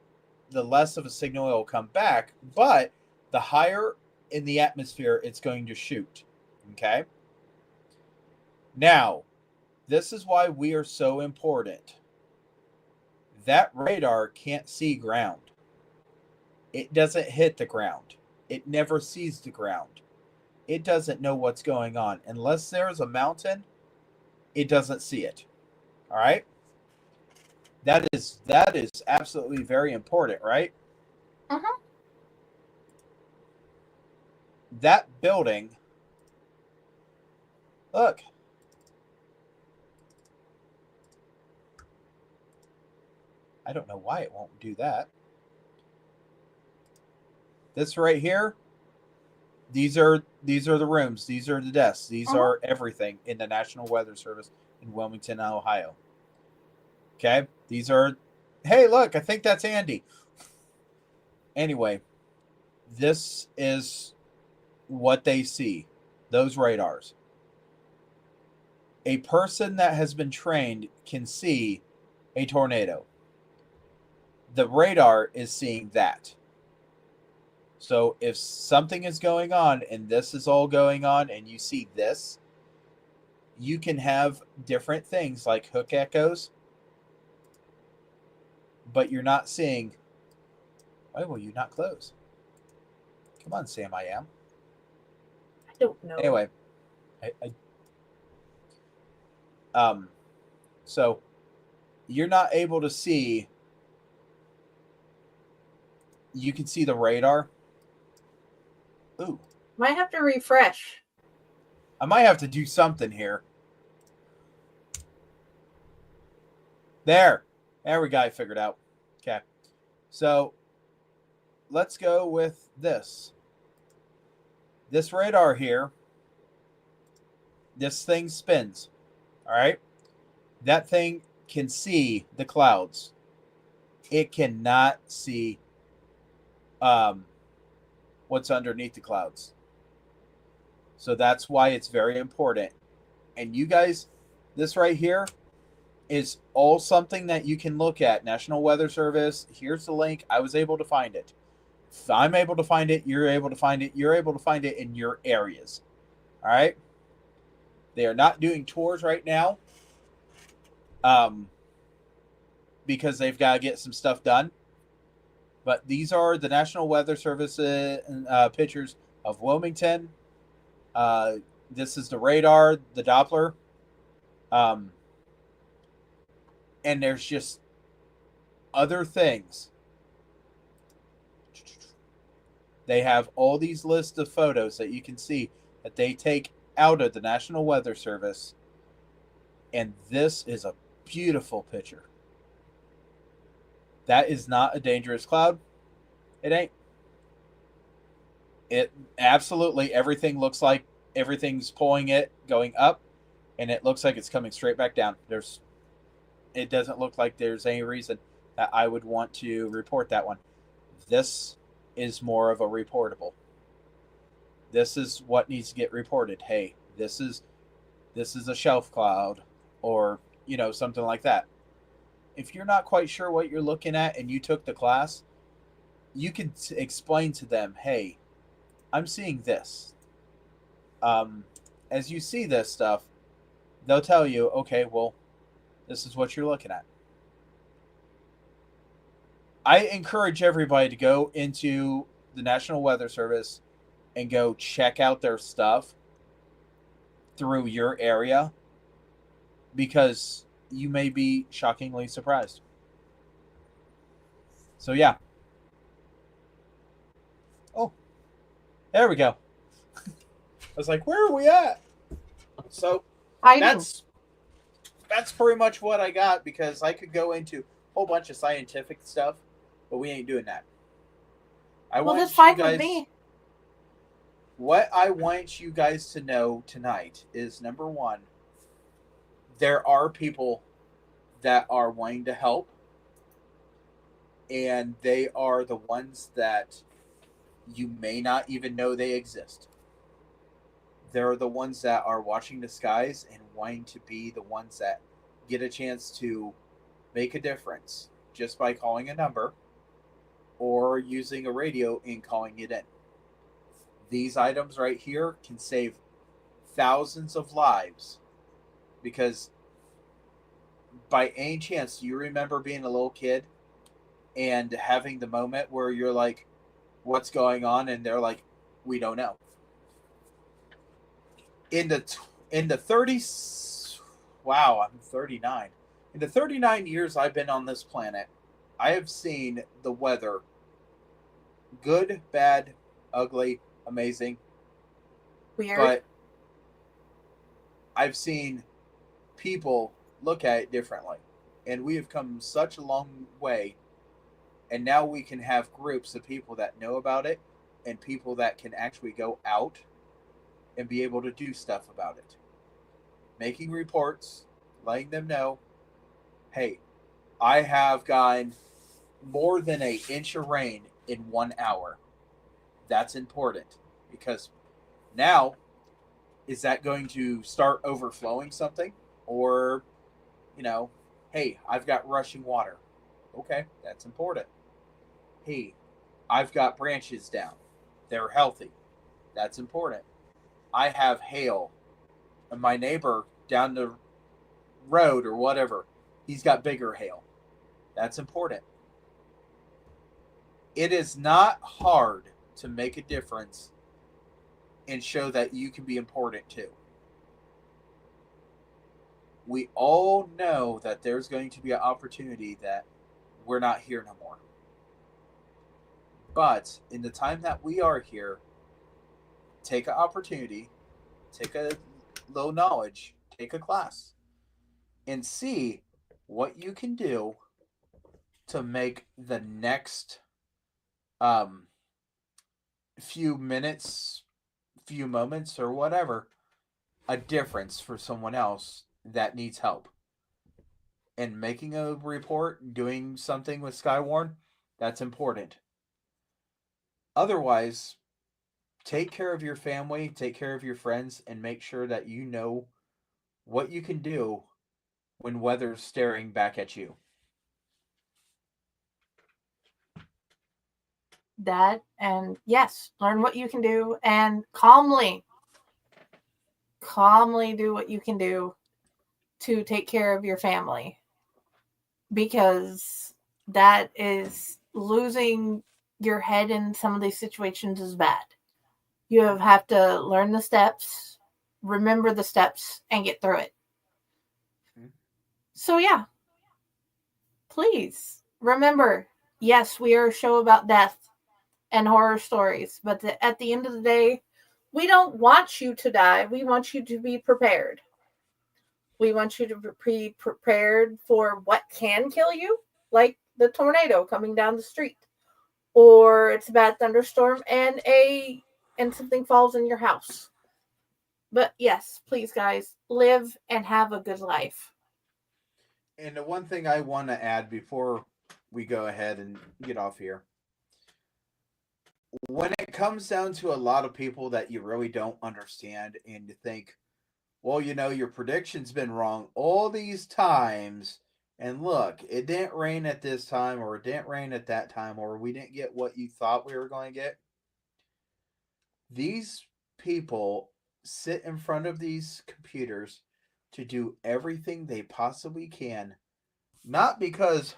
the less of a signal it will come back, but the higher in the atmosphere it's going to shoot. Okay? Now, this is why we are so important. That radar can't see ground. It doesn't hit the ground. It never sees the ground. It doesn't know what's going on. Unless there's a mountain, it doesn't see it. All right? That is absolutely very important, right? Uh-huh. That building, look. I don't know why it won't do that. This right here, these are the rooms. These are the desks. These are everything in the National Weather Service in Wilmington, Ohio. Okay? These are, hey, look, I think that's Andy. Anyway, this is what they see, those radars. A person that has been trained can see a tornado. The radar is seeing that. So if something is going on and this is all going on and you see this, you can have different things like hook echoes, but you're not seeing. Why will you not close? Come on, Sam, I am. I don't know. Anyway, So you're not able to see. You can see the radar. Ooh. Might have to refresh. I might have to do something here. There we go. I figured out. Okay. So let's go with this. This radar here, this thing spins. All right. That thing can see the clouds. It cannot see what's underneath the clouds. So that's why it's very important. And you guys, this right here is all something that you can look at. National Weather Service. Here's the link. I was able to find it. If I'm able to find it, you're able to find it. You're able to find it in your areas. All right. They are not doing tours right now because they've got to get some stuff done. But these are the National Weather Service pictures of Wilmington. This is the radar, the Doppler. And there's just other things. They have all these lists of photos that you can see that they take out of the National Weather Service. And this is a beautiful picture. That is not a dangerous cloud. It ain't. It absolutely, everything looks like everything's pulling it, going up, and it looks like it's coming straight back down. It doesn't look like there's any reason that I would want to report that one. This is more of a reportable. This is what needs to get reported. Hey, this is a shelf cloud, or something like that. If you're not quite sure what you're looking at and you took the class, you can explain to them, hey, I'm seeing this. As you see this stuff, they'll tell you, okay, well, this is what you're looking at. I encourage everybody to go into the National Weather Service and go check out their stuff through your area, because you may be shockingly surprised. So yeah. Oh, there we go. I was like, where are we at? So that's pretty much what I got, because I could go into a whole bunch of scientific stuff, but we ain't doing that. That's fine with me. What I want you guys to know tonight is, number one, there are people that are wanting to help, and they are the ones that you may not even know they exist. They're the ones that are watching the skies and wanting to be the ones that get a chance to make a difference just by calling a number or using a radio and calling it in. These items right here can save thousands of lives, because by any chance, do you remember being a little kid and having the moment where you're like, what's going on? And they're like, we don't know. In the 30s, wow, I'm 39. In the 39 years I've been on this planet, I have seen the weather, good, bad, ugly, amazing, weird. But I've seen people look at it differently. And we have come such a long way. And now we can have groups of people that know about it, and people that can actually go out and be able to do stuff about it. Making reports, letting them know, hey, I have gotten more than an inch of rain in 1 hour. That's important, because now, is that going to start overflowing something? Or, hey, I've got rushing water. Okay, that's important. Hey, I've got branches down. They're healthy. That's important. I have hail. And my neighbor down the road or whatever, he's got bigger hail. That's important. It is not hard to make a difference and show that you can be important too. we all know that there's going to be an opportunity that we're not here no more. But in the time that we are here, take an opportunity, take a little knowledge, take a class, and see what you can do to make the next um, few minutes, few moments, or whatever a difference for someone else that needs help. And making a report, doing something with Skywarn, that's important. Otherwise, take care of your family, take care of your friends, and make sure that you know what you can do when weather's staring back at you. That, and yes, learn what you can do and calmly do what you can do to take care of your family, because that is losing your head in some of these situations is bad. You have to learn the steps, remember the steps, and get through it. So, yeah, please remember, yes, we are a show about death and horror stories, but at the end of the day, we don't want you to die. We want you to be prepared. We want you to be prepared for what can kill you, like the tornado coming down the street, or it's a bad thunderstorm and something falls in your house. But yes, please, guys, live and have a good life. And the one thing I want to add before we go ahead and get off here, when it comes down to a lot of people that you really don't understand and you think, well, your prediction's been wrong all these times, and look, it didn't rain at this time, or it didn't rain at that time, or we didn't get what you thought we were going to get. These people sit in front of these computers to do everything they possibly can, not because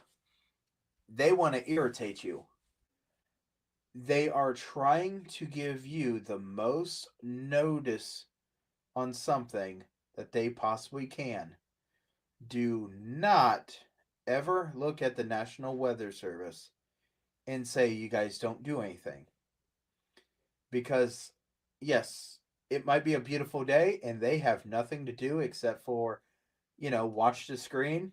they want to irritate you. They are trying to give you the most notice on something that they possibly can. Do not ever look at the National Weather Service and say you guys don't do anything. Because, yes, it might be a beautiful day and they have nothing to do except for, watch the screen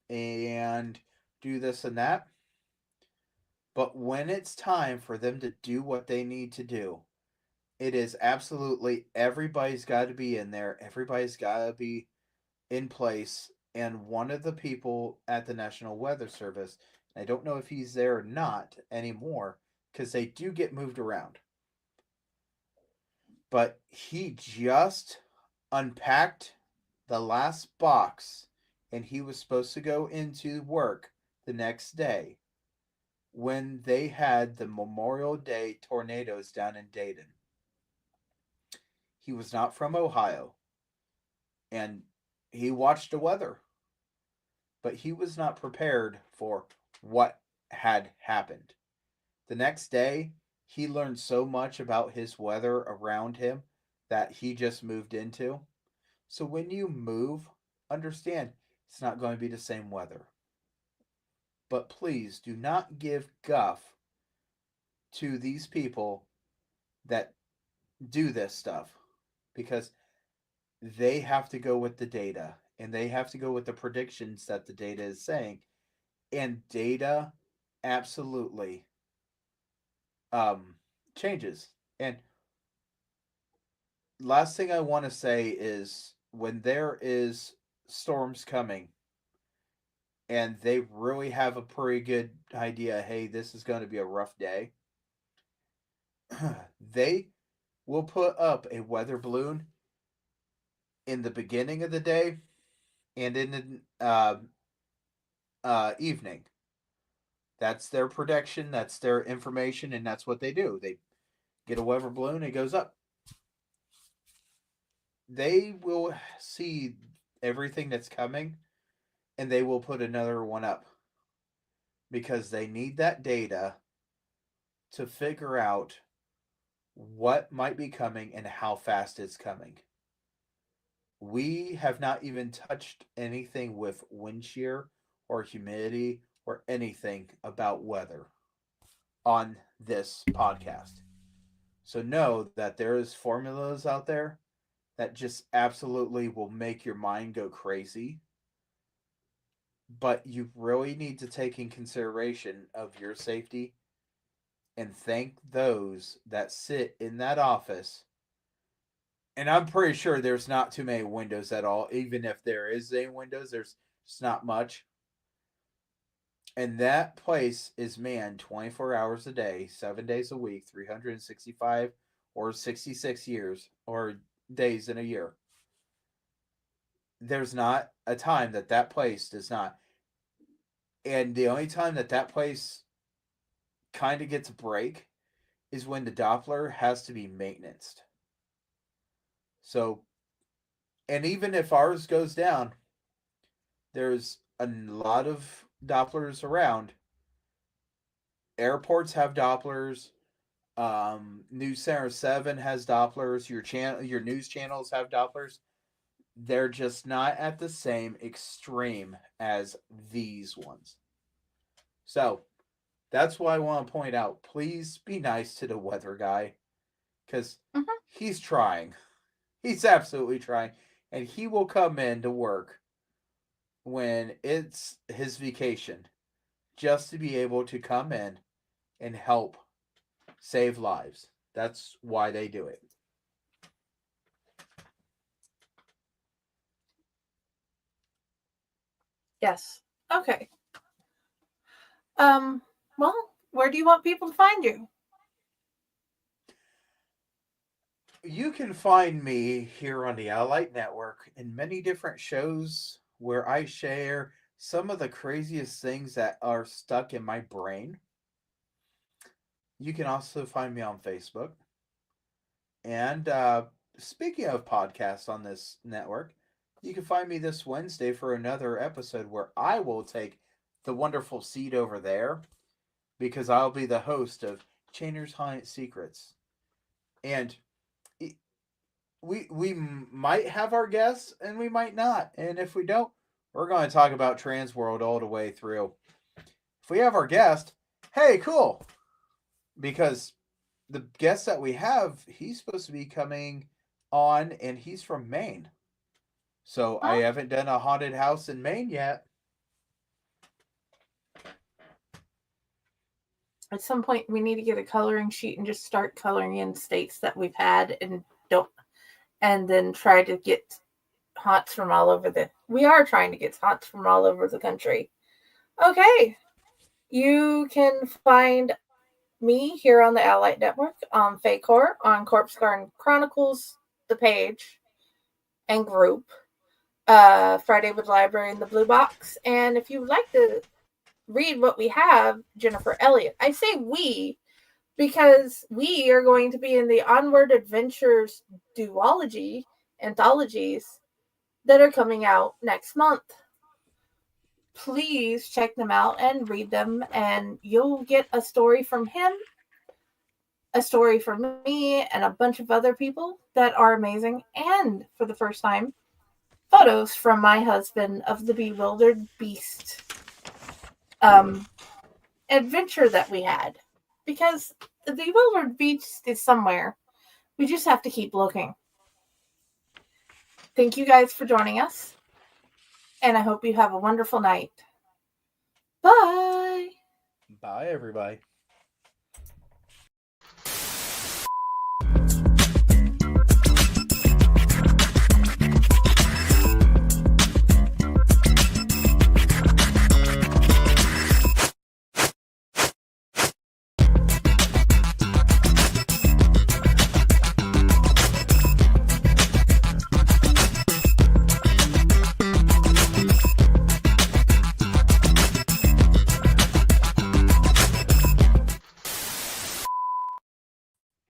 and do this and that. But when it's time for them to do what they need to do, it is absolutely everybody's got to be in there. Everybody's got to be in place. And one of the people at the National Weather Service, I don't know if he's there or not anymore, because they do get moved around. But he just unpacked the last box and he was supposed to go into work the next day when they had the Memorial Day tornadoes down in Dayton. He was not from Ohio, and he watched the weather, but he was not prepared for what had happened. The next day, he learned so much about his weather around him that he just moved into. So when you move, understand it's not going to be the same weather. But please do not give guff to these people that do this stuff, because they have to go with the data and they have to go with the predictions that the data is saying. And data absolutely changes. And last thing I want to say is when there is storms coming and they really have a pretty good idea, hey, this is going to be a rough day, they will put up a weather balloon in the beginning of the day and in the evening. That's their prediction, that's their information, and that's what they do. They get a weather balloon, it goes up. They will see everything that's coming and they will put another one up because they need that data to figure out what might be coming and how fast it's coming. We have not even touched anything with wind shear or humidity or anything about weather on this podcast. So know that there is formulas out there that just absolutely will make your mind go crazy. But you really need to take in consideration of your safety and thank those that sit in that office. And I'm pretty sure there's not too many windows at all. Even if there is a windows, there's just not much. And that place is manned 24 hours a day, 7 days a week, 365 or 66 years or days in a year. There's not a time that that place does not. And the only time that that place kind of gets a break is when the Doppler has to be maintained. So, and even if ours goes down, there's a lot of Dopplers around. Airports have Dopplers. News Center 7 has Dopplers. Your news channels have Dopplers. They're just not at the same extreme as these ones. So, that's why I want to point out, please be nice to the weather guy, because he's trying. He's absolutely trying. And he will come in to work when it's his vacation just to be able to come in and help save lives. That's why they do it. Yes. Okay. Well, where do you want people to find you? You can find me here on the Allight Network in many different shows where I share some of the craziest things that are stuck in my brain. You can also find me on Facebook. And speaking of podcasts on this network, you can find me this Wednesday for another episode where I will take the wonderful seat over there because I'll be the host of Chainer's Haunted Secrets. And we might have our guests and we might not. And if we don't, we're going to talk about Transworld all the way through. If we have our guest, hey, cool. Because the guest that we have, he's supposed to be coming on and he's from Maine. So I haven't done a haunted house in Maine yet. At some point, we need to get a coloring sheet and just start coloring in states that we've had and then try to get haunts from all over we are trying to get haunts from all over the country. Okay. You can find me here on the Allight Network on Fakor, on Corpse Garden Chronicles, the page and group, Friday with Library in the Blue Box. And if you would like to read what we have, Jennifer Elliott. I say we because we are going to be in the Onward Adventures duology anthologies that are coming out next month. Please check them out and read them, and you'll get a story from him, a story from me, and a bunch of other people that are amazing. And for the first time, photos from my husband of the Bewildered Beast adventure that we had. Because the Bewildered Beast is somewhere. We just have to keep looking. Thank you guys for joining us. And I hope you have a wonderful night. Bye. Bye, everybody.